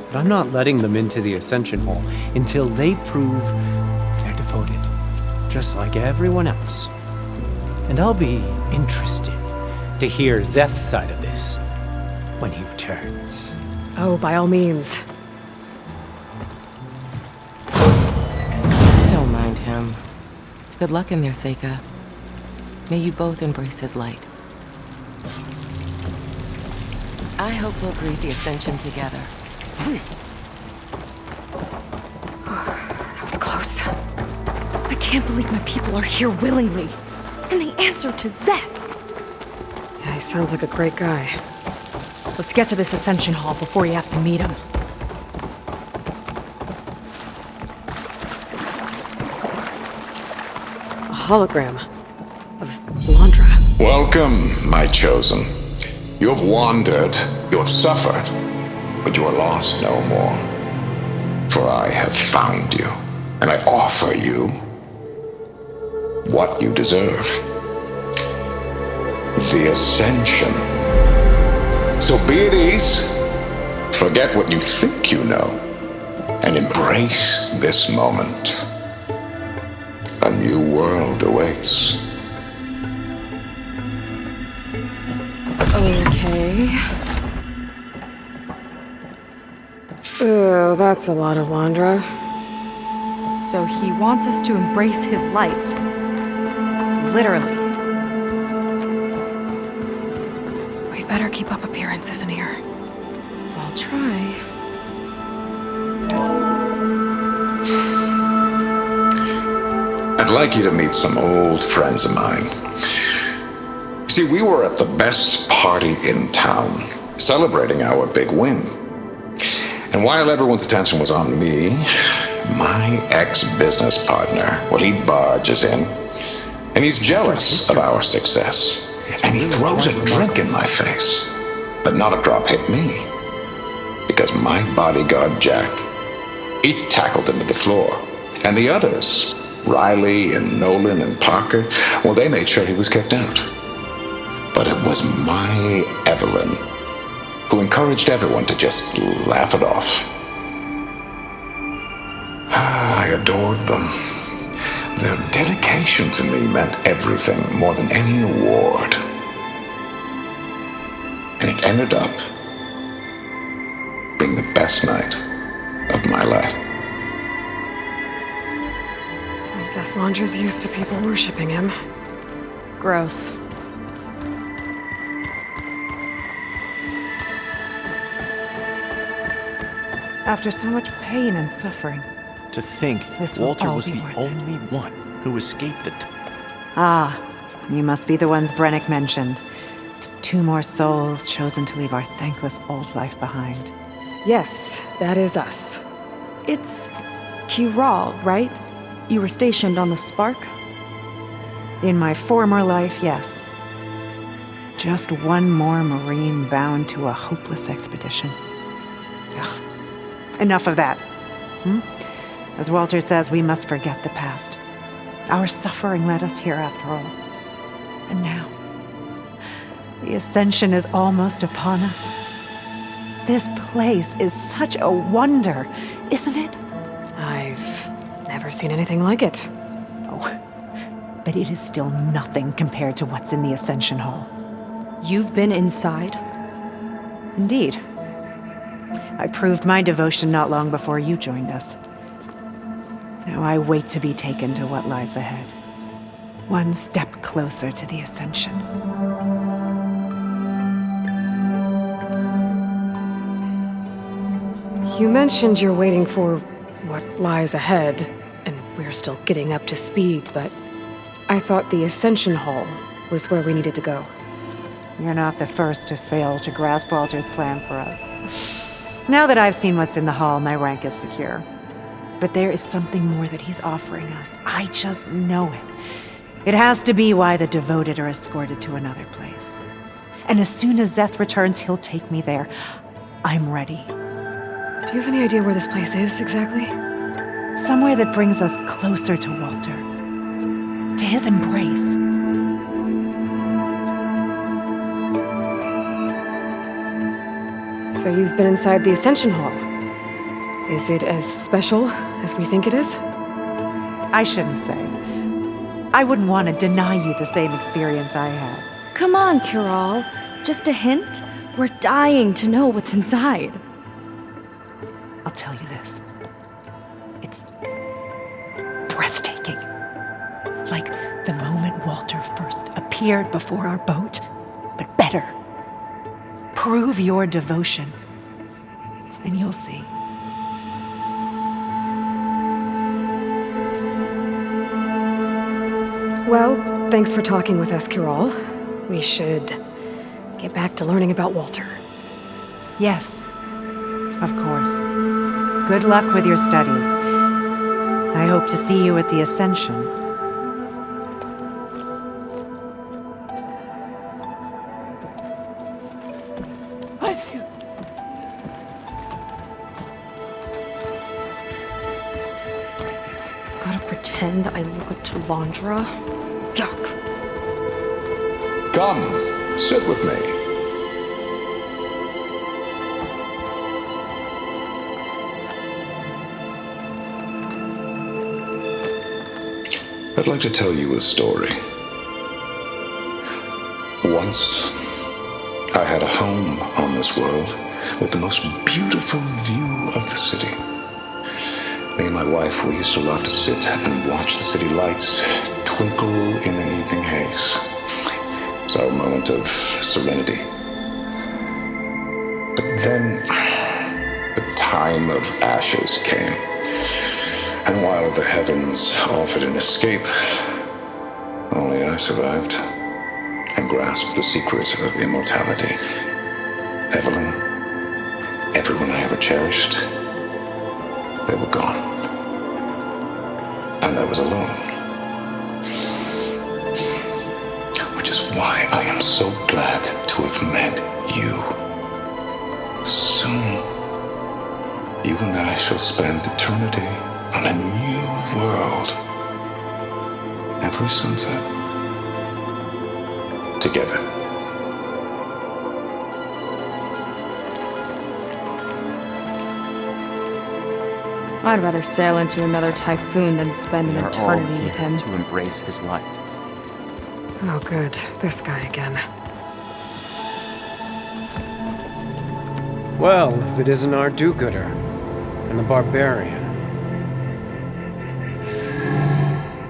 S12: But I'm not letting them into the Ascension Hall until they prove they're devoted, just like everyone else. And I'll be interested to hear Zeth's side of this when he returns.
S2: Oh, by all means.
S14: Don't mind him. Good luck in there, Seyka. May you both embrace his light. I hope we'll greet the Ascension together.
S4: That was close. I can't believe my people are here willingly. And they answered to Zeth.
S2: Yeah, he sounds like a great guy.
S4: Let's get to this Ascension Hall before you have to meet him.
S2: A hologram of Landra.
S10: Welcome, my chosen. You have wandered, you have suffered, but you are lost no more. For I have found you, and I offer you what you deserve. The Ascension. So be at ease, forget what you think you know, and embrace this moment. A new world awaits.
S2: Okay. Oh, that's a lot of Landra.
S4: So he wants us to embrace his light. Literally.
S2: We'd better keep up appearances in here.
S4: I'll try.
S10: I'd like you to meet some old friends of mine. See, we were at the best party in town, celebrating our big win. And while everyone's attention was on me, my ex-business partner, well, he barges in, and he's jealous of our success. And he throws a drink in my face, but not a drop hit me. Because my bodyguard, Jack, he tackled him to the floor. And the others, Riley and Nolan and Parker, well, they made sure he was kicked out. But it was my Evelyn who encouraged everyone to just laugh it off. I adored them. Their dedication to me meant everything, more than any award. And it ended up being the best night of my life.
S2: I guess Landra's used to people worshipping him.
S4: Gross.
S15: After so much pain and suffering.
S8: To think
S15: This will
S8: Walter
S15: all
S8: was
S15: be
S8: the
S15: worth it.
S8: only one who escaped the...
S15: Ah, you must be the ones Brenik mentioned. 2 more souls chosen to leave our thankless old life behind.
S2: Yes, that is us.
S4: It's Kiral, right? You were stationed on the Spark?
S15: In my former life, yes. Just one more Marine bound to a hopeless expedition. Ugh. Enough of that. As Walter says, we must forget the past. Our suffering led us here after all. And now, the Ascension is almost upon us. This place is such a wonder, isn't it?
S2: I've never seen anything like it.
S15: Oh, but it is still nothing compared to what's in the Ascension Hall.
S9: You've been inside?
S15: Indeed. I proved my devotion not long before you joined us. Now I wait to be taken to what lies ahead. One step closer to the Ascension.
S2: You mentioned you're waiting for what lies ahead, and we're still getting up to speed, but I thought the Ascension Hall was where we needed to go.
S15: You're not the first to fail to grasp Walter's plan for us. Now that I've seen what's in the hall, my rank is secure. But there is something more that he's offering us. I just know it. It has to be why the devoted are escorted to another place. And as soon as Zeth returns, he'll take me there. I'm ready.
S2: Do you have any idea where this place is, exactly?
S15: Somewhere that brings us closer to Walter. To his embrace.
S2: So you've been inside the Ascension Hall. Is it as special as we think it is?
S15: I shouldn't say. I wouldn't want to deny you the same experience I had.
S9: Come on, Kiral. Just a hint? We're dying to know what's inside.
S15: I'll tell you this. It's breathtaking. Like the moment Walter first appeared before our boat, but better. Prove your devotion, and you'll see.
S2: Well, thanks for talking with us, Kiral. We should get back to learning about Walter.
S15: Yes, of course. Good luck with your studies. I hope to see you at the Ascension.
S9: Gotta pretend I look at Talandra. Yuck.
S10: Come, sit with me. I'd like to tell you a story. Once, I had a home on this world with the most beautiful view of the city. Me and my wife, we used to love to sit and watch the city lights twinkle in the evening haze. It's our moment of serenity. But then, the time of ashes came. And while the heavens offered an escape, only I survived and grasped the secret of immortality. Evelyn, everyone I ever cherished, they were gone. And I was alone. Which is why I am so glad to have met you. Soon, you and I shall spend eternity on a new world. Every sunset. Together.
S9: I'd rather sail into another typhoon than spend an eternity with him.
S12: To embrace his light.
S2: Oh, good. This guy again.
S12: Well, if it isn't our do-gooder and the barbarian.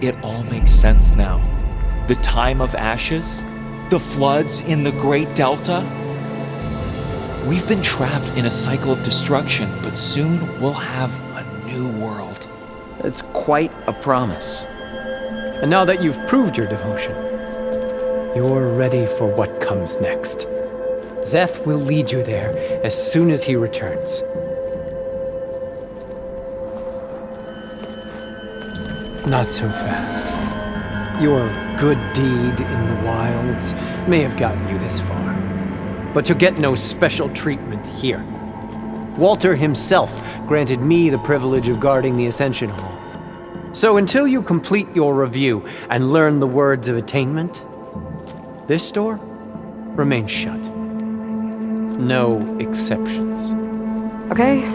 S16: It all makes sense now. The time of ashes, the floods in the Great Delta. We've been trapped in a cycle of destruction, but soon we'll have a new world.
S12: It's quite a promise. And now that you've proved your devotion, you're ready for what comes next. Zeth will lead you there as soon as he returns. Not so fast. You're good deed in the wilds may have gotten you this far, but you'll get no special treatment here. Walter himself granted me the privilege of guarding the Ascension Hall. So until you complete your review and learn the words of attainment, this door remains shut. No exceptions.
S2: Okay,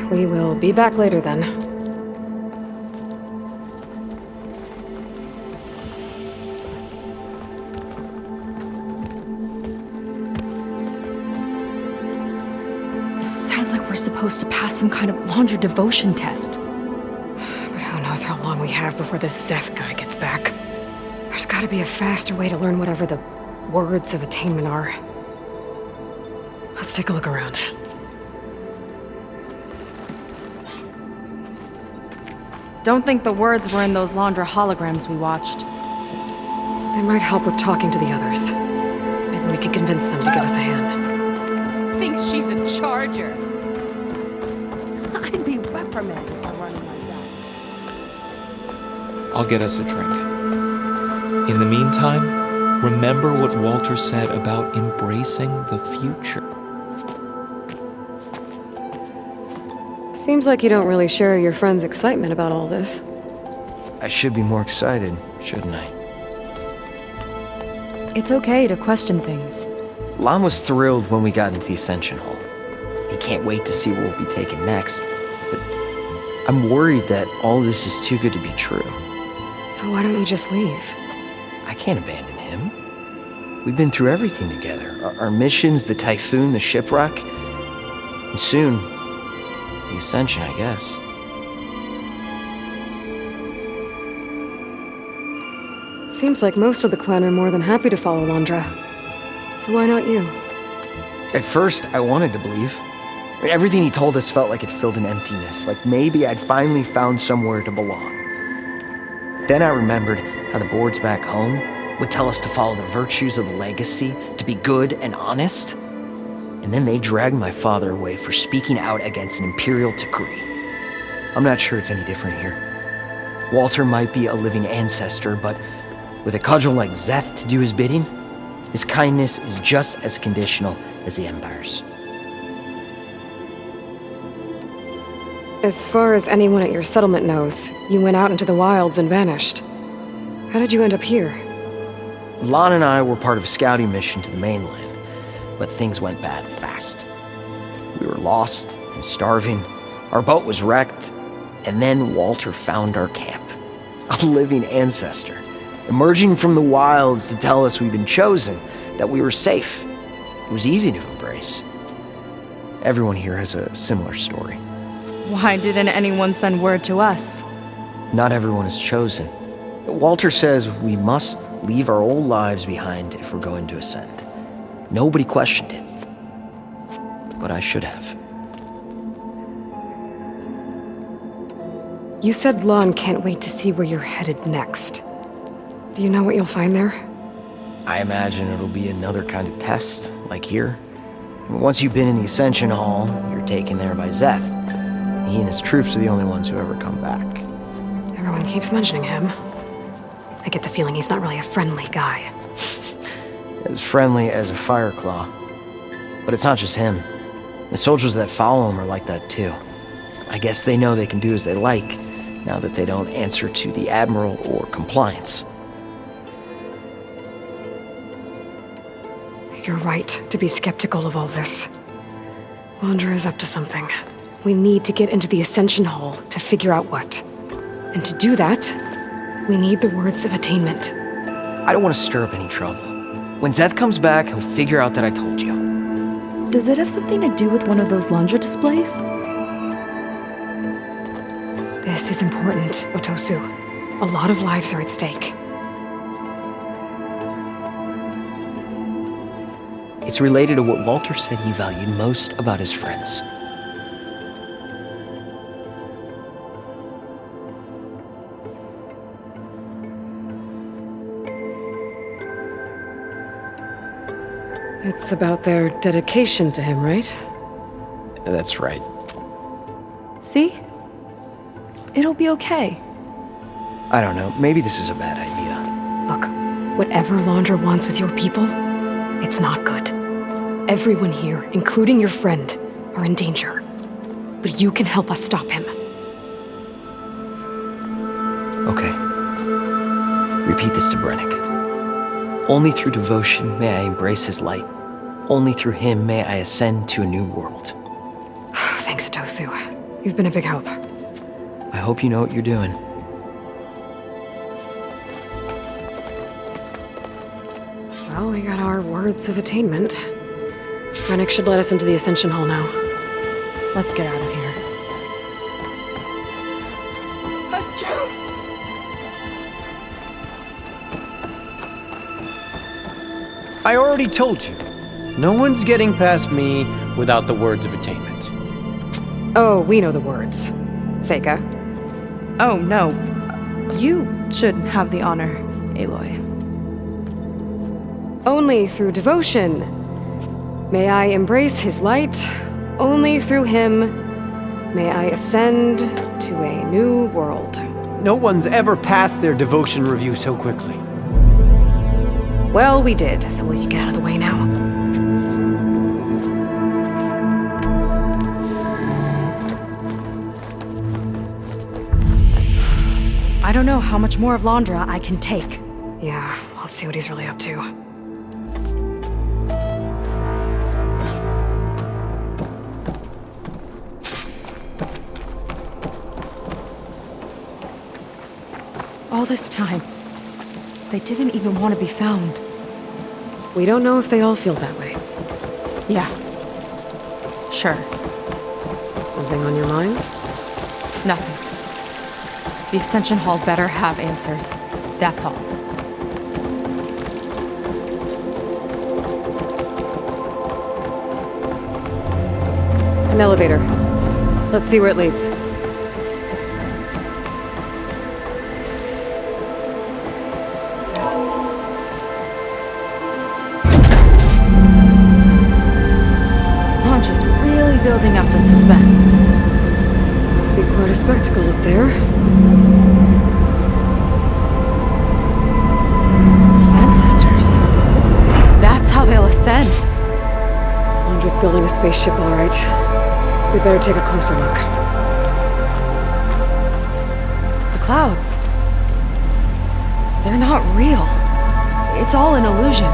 S2: we will be back later then.
S9: Sounds like we're supposed to pass some kind of laundry devotion test.
S2: But who knows how long we have before this Zeth guy gets back. There's gotta be a faster way to learn whatever the words of attainment are. Let's take a look around.
S9: Don't think the words were in those Laundra holograms we watched.
S2: They might help with talking to the others. Maybe we can convince them to give us a hand.
S5: Thinks she's a charger. I'd be reprimanded for running like that.
S16: I'll get us a drink. In the meantime, remember what Walter said about embracing the future.
S2: Seems like you don't really share your friend's excitement about all this.
S17: I should be more excited, shouldn't I?
S9: It's okay to question things.
S17: Lon was thrilled when we got into the Ascension Hall. He can't wait to see where we'll be taken next. But I'm worried that all this is too good to be true.
S2: So why don't you just leave?
S17: I can't abandon him. We've been through everything together. Our missions, the Typhoon, the shipwreck. And soon, the Ascension, I guess.
S2: Seems like most of the Quen are more than happy to follow Laundra. So why not you?
S17: At first, I wanted to believe. I mean, everything he told us felt like it filled an emptiness, like maybe I'd finally found somewhere to belong. Then I remembered how the boards back home would tell us to follow the virtues of the legacy, to be good and honest. And then they dragged my father away for speaking out against an imperial decree. I'm not sure it's any different here. Walter might be a living ancestor, but with a cudgel like Zeth to do his bidding, his kindness is just as conditional as the Empire's.
S2: As far as anyone at your settlement knows, you went out into the wilds and vanished. How did you end up here?
S17: Lon and I were part of a scouting mission to the mainland, but things went bad fast. We were lost and starving, our boat was wrecked, and then Walter found our camp. A living ancestor, emerging from the wilds to tell us we'd been chosen, that we were safe. It was easy to embrace. Everyone here has a similar story.
S9: Why didn't anyone send word to us?
S17: Not everyone is chosen. Walter says we must leave our old lives behind if we're going to ascend. Nobody questioned it. But I should have.
S2: You said Lon can't wait to see where you're headed next. Do you know what you'll find there?
S17: I imagine it'll be another kind of test, like here. Once you've been in the Ascension Hall, you're taken there by Zeth. He and his troops are the only ones who ever come back.
S2: Everyone keeps mentioning him. I get the feeling he's not really a friendly guy.
S17: As friendly as a fireclaw. But it's not just him. The soldiers that follow him are like that too. I guess they know they can do as they like, now that they don't answer to the Admiral or compliance.
S2: You're right to be skeptical of all this. Laundra is up to something. We need to get into the Ascension Hall to figure out what. And to do that, we need the words of attainment.
S17: I don't want to stir up any trouble. When Zeth comes back, he'll figure out that I told you.
S9: Does it have something to do with one of those Laundra displays?
S2: This is important, Otosu. A lot of lives are at stake.
S17: It's related to what Walter said he valued most about his friends.
S2: It's about their dedication to him, right?
S17: That's right.
S9: See? It'll be okay.
S17: I don't know, maybe this is a bad idea.
S2: Look, whatever Laundra wants with your people, it's not good. Everyone here, including your friend, are in danger. But you can help us stop him.
S17: Okay. Repeat this to Brenik. Only through devotion may I embrace his light. Only through him may I ascend to a new world.
S2: Thanks, Atosu. You've been a big help.
S17: I hope you know what you're doing.
S2: Well, we got our words of attainment. Brenik should let us into the Ascension Hall now. Let's get out of here.
S12: I already told you. No one's getting past me without the words of attainment.
S2: Oh, we know the words. Seyka.
S9: Oh, no. You should have the honor, Aloy.
S2: Only through devotion may I embrace his light. Only through him may I ascend to a new world.
S12: No one's ever passed their devotion review so quickly.
S2: Well, we did, so will you get out of the way now?
S4: I don't know how much more of Laundra I can take.
S2: Yeah, let's see what he's really up to.
S4: All this time, they didn't even want to be found.
S2: We don't know if they all feel that way.
S4: Yeah. Sure.
S2: Something on your mind?
S4: Nothing. The Ascension Hall better have answers. That's all.
S2: An elevator. Let's see where it leads.
S4: Laundra's really building up the suspense.
S2: Must be quite a spectacle up there.
S4: Ancestors. That's how they'll ascend.
S2: Laundra's building a spaceship, all right. We better take a closer look.
S4: The clouds. They're not real. It's all an illusion.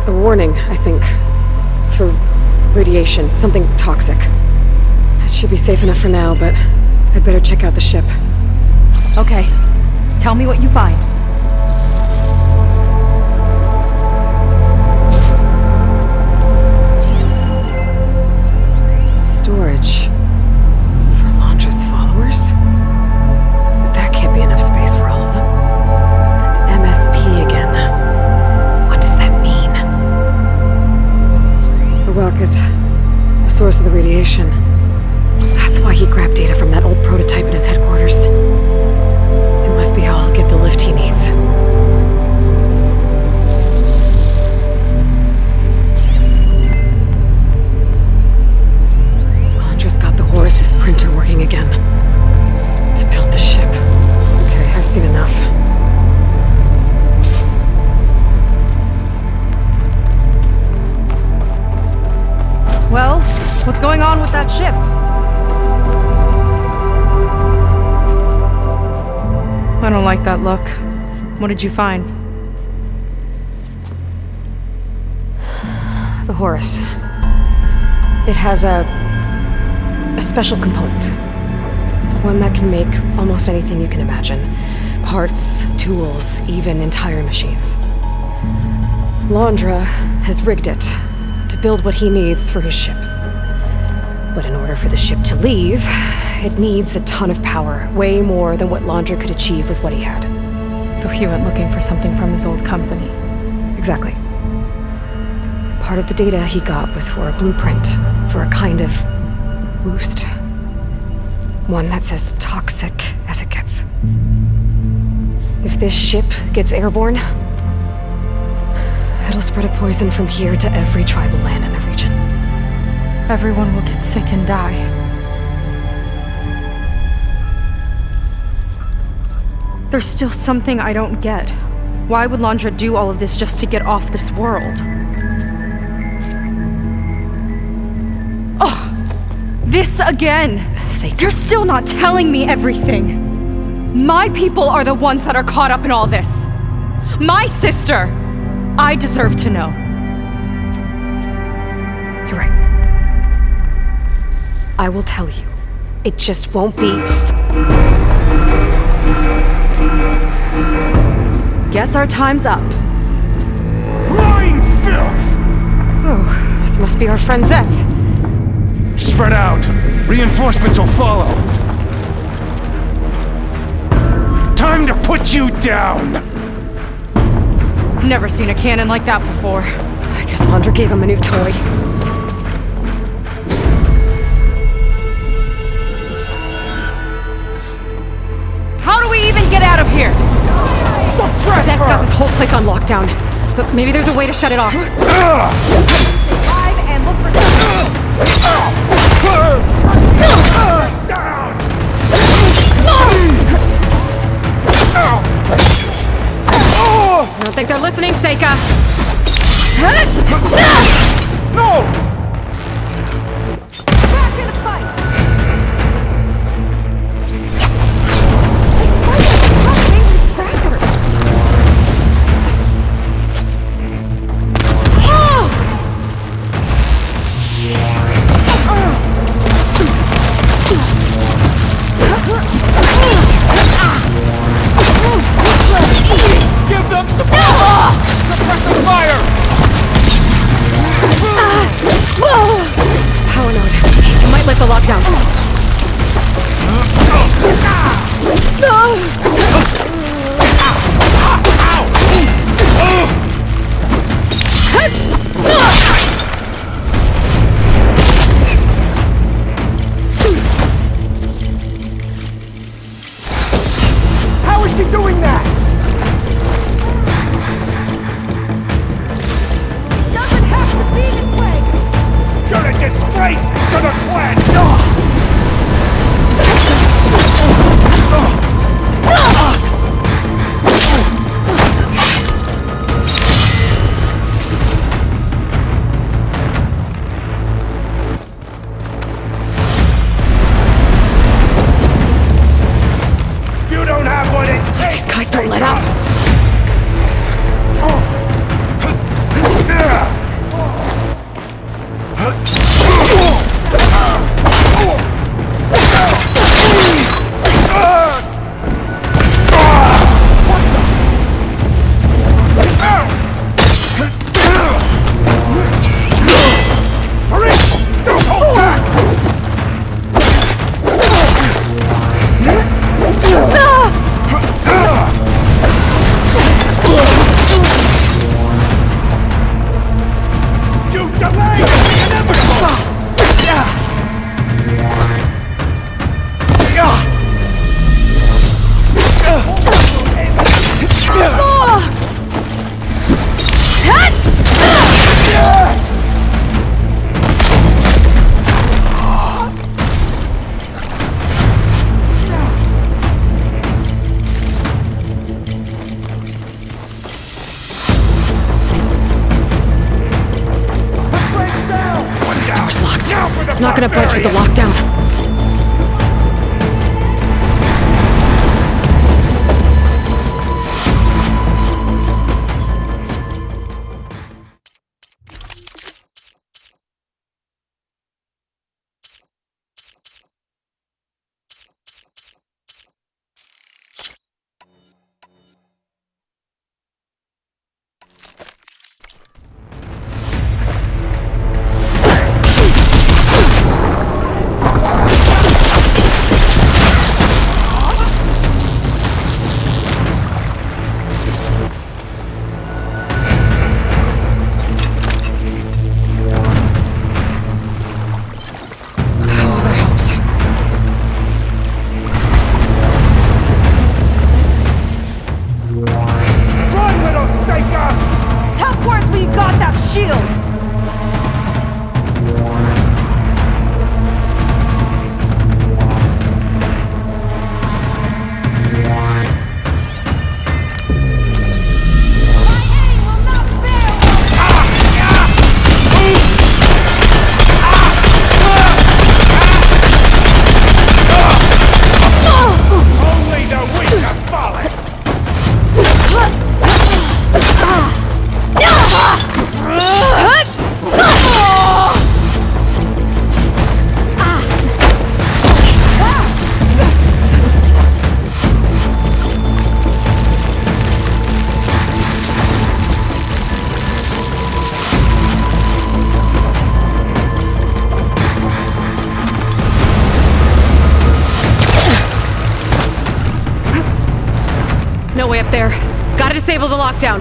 S2: A warning, I think. For radiation, something toxic. It should be safe enough for now, but I'd better check out the ship.
S4: Okay. Tell me what you find.
S2: Storage. For Laundra's followers? But that can't be enough space for all of them. And MSP again. Rocket, the source of the radiation. That's why he grabbed data from that old prototype in his headquarters. It must be how he'll get the lift he needs. Laundra's got the Horus's printer working again. To build the ship. Okay, I've seen enough.
S4: Well, what's going on with that ship? I don't like that look. What did you find?
S2: The Horus. It has a A special component. One that can make almost anything you can imagine. Parts, tools, even entire machines. Landra has rigged it to build what he needs for his ship. But in order for the ship to leave, it needs a ton of power, way more than what Landra could achieve with what he had.
S9: So he went looking for something from his old company.
S2: Exactly. Part of the data he got was for a blueprint, for a kind of boost. One that's as toxic as it gets. If this ship gets airborne, it'll spread a poison from here to every tribal land in the region.
S9: Everyone will get sick and die. There's still something I don't get. Why would Landra do all of this just to get off this world? Oh! This again!
S2: Seyka.
S9: You're still not telling me everything! My people are the ones that are caught up in all this! My sister! I deserve to know.
S2: You're right. I will tell you. It just won't be...
S9: Guess our time's up.
S11: Lying filth!
S2: Oh, this must be our friend Zeth.
S1: Spread out. Reinforcements will follow. Time to put you down!
S9: Never seen a cannon like that before.
S2: I guess Landra gave him a new toy.
S9: How do we even get out of here?
S2: Zeth's got this whole place on lockdown, but maybe there's a way to shut it off.
S9: Dive and look for
S2: I don't think they're listening, Seyka.
S11: No!
S9: Back in the fight!
S11: Give them support! Suppressive fire!
S2: Power node. It might lift the lockdown.
S11: How is she doing that?
S9: Doesn't have to be this way!
S11: You're a disgrace to the Quen! You don't have what it takes!
S2: These guys don't let up. It's not gonna budge with the lockdown. lockdown.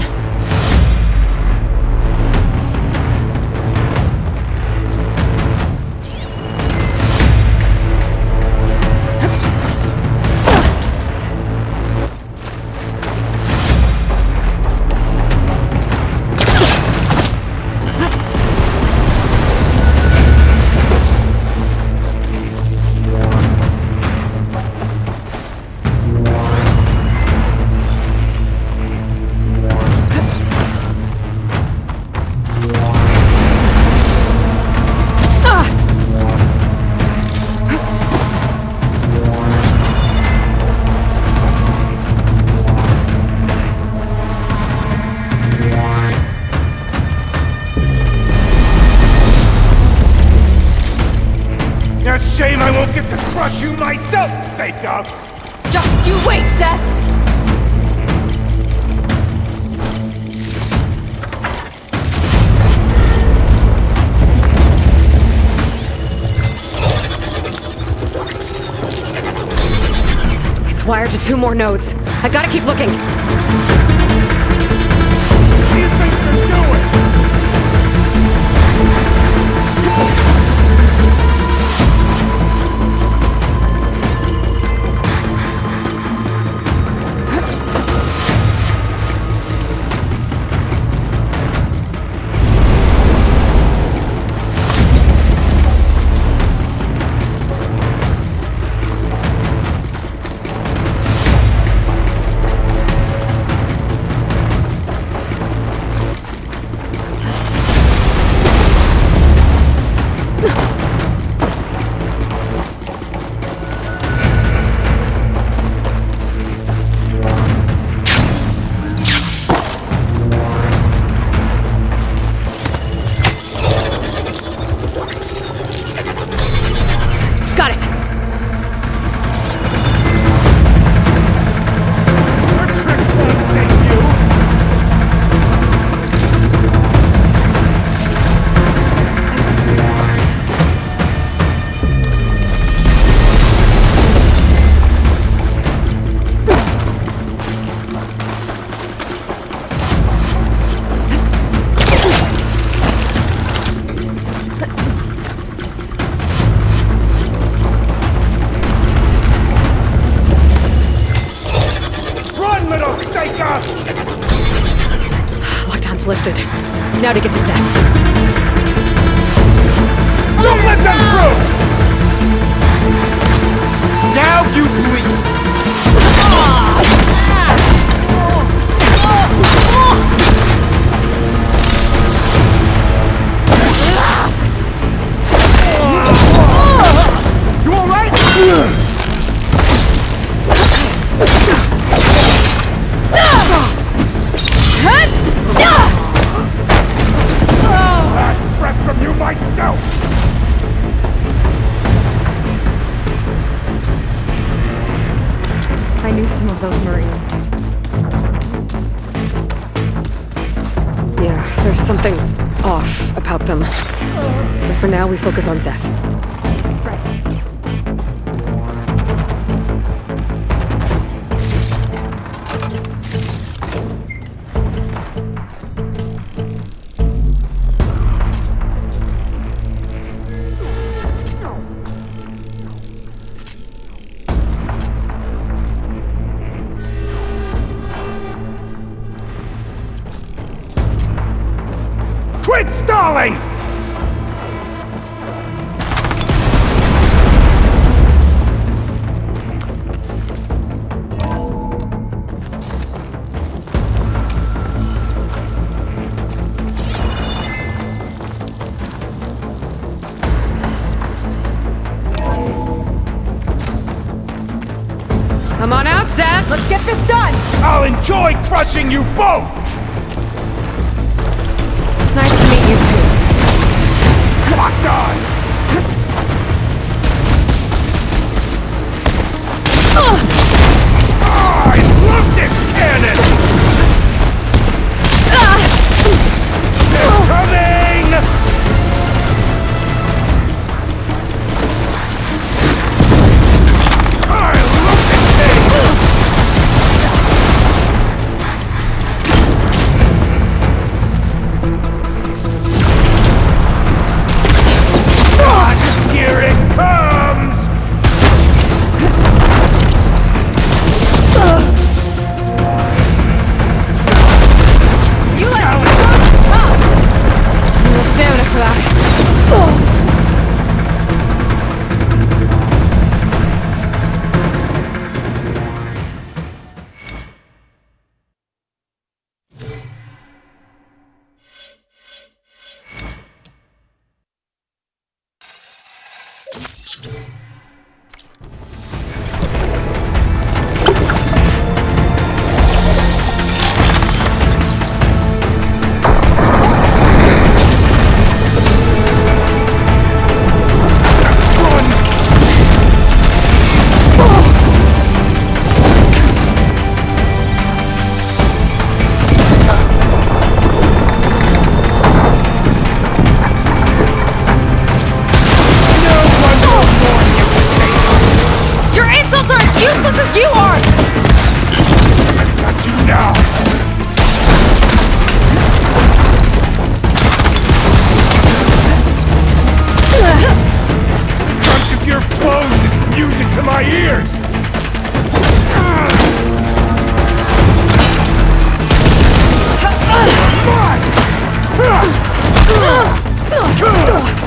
S11: Shame I won't get to crush you myself, Seyka!
S4: Just you wait, Seth!
S2: It's wired to 2 more nodes. I gotta keep looking.
S11: What do you think you're doing?
S2: Lockdown's lifted. Now to get to Zeth.
S11: Don't let them through! Now you bleed! You alright? Last breath from you myself!
S9: I knew some of those Marines.
S2: Yeah, there's something off about them. But for now, we focus on Zeth.
S11: Quit stalling!
S2: Come on out, Zeth! Let's get this done!
S11: I'll enjoy crushing you both!
S2: Nice to meet you, too.
S11: Locked on! I love this cannon! They're coming! I love this thing! Ugh!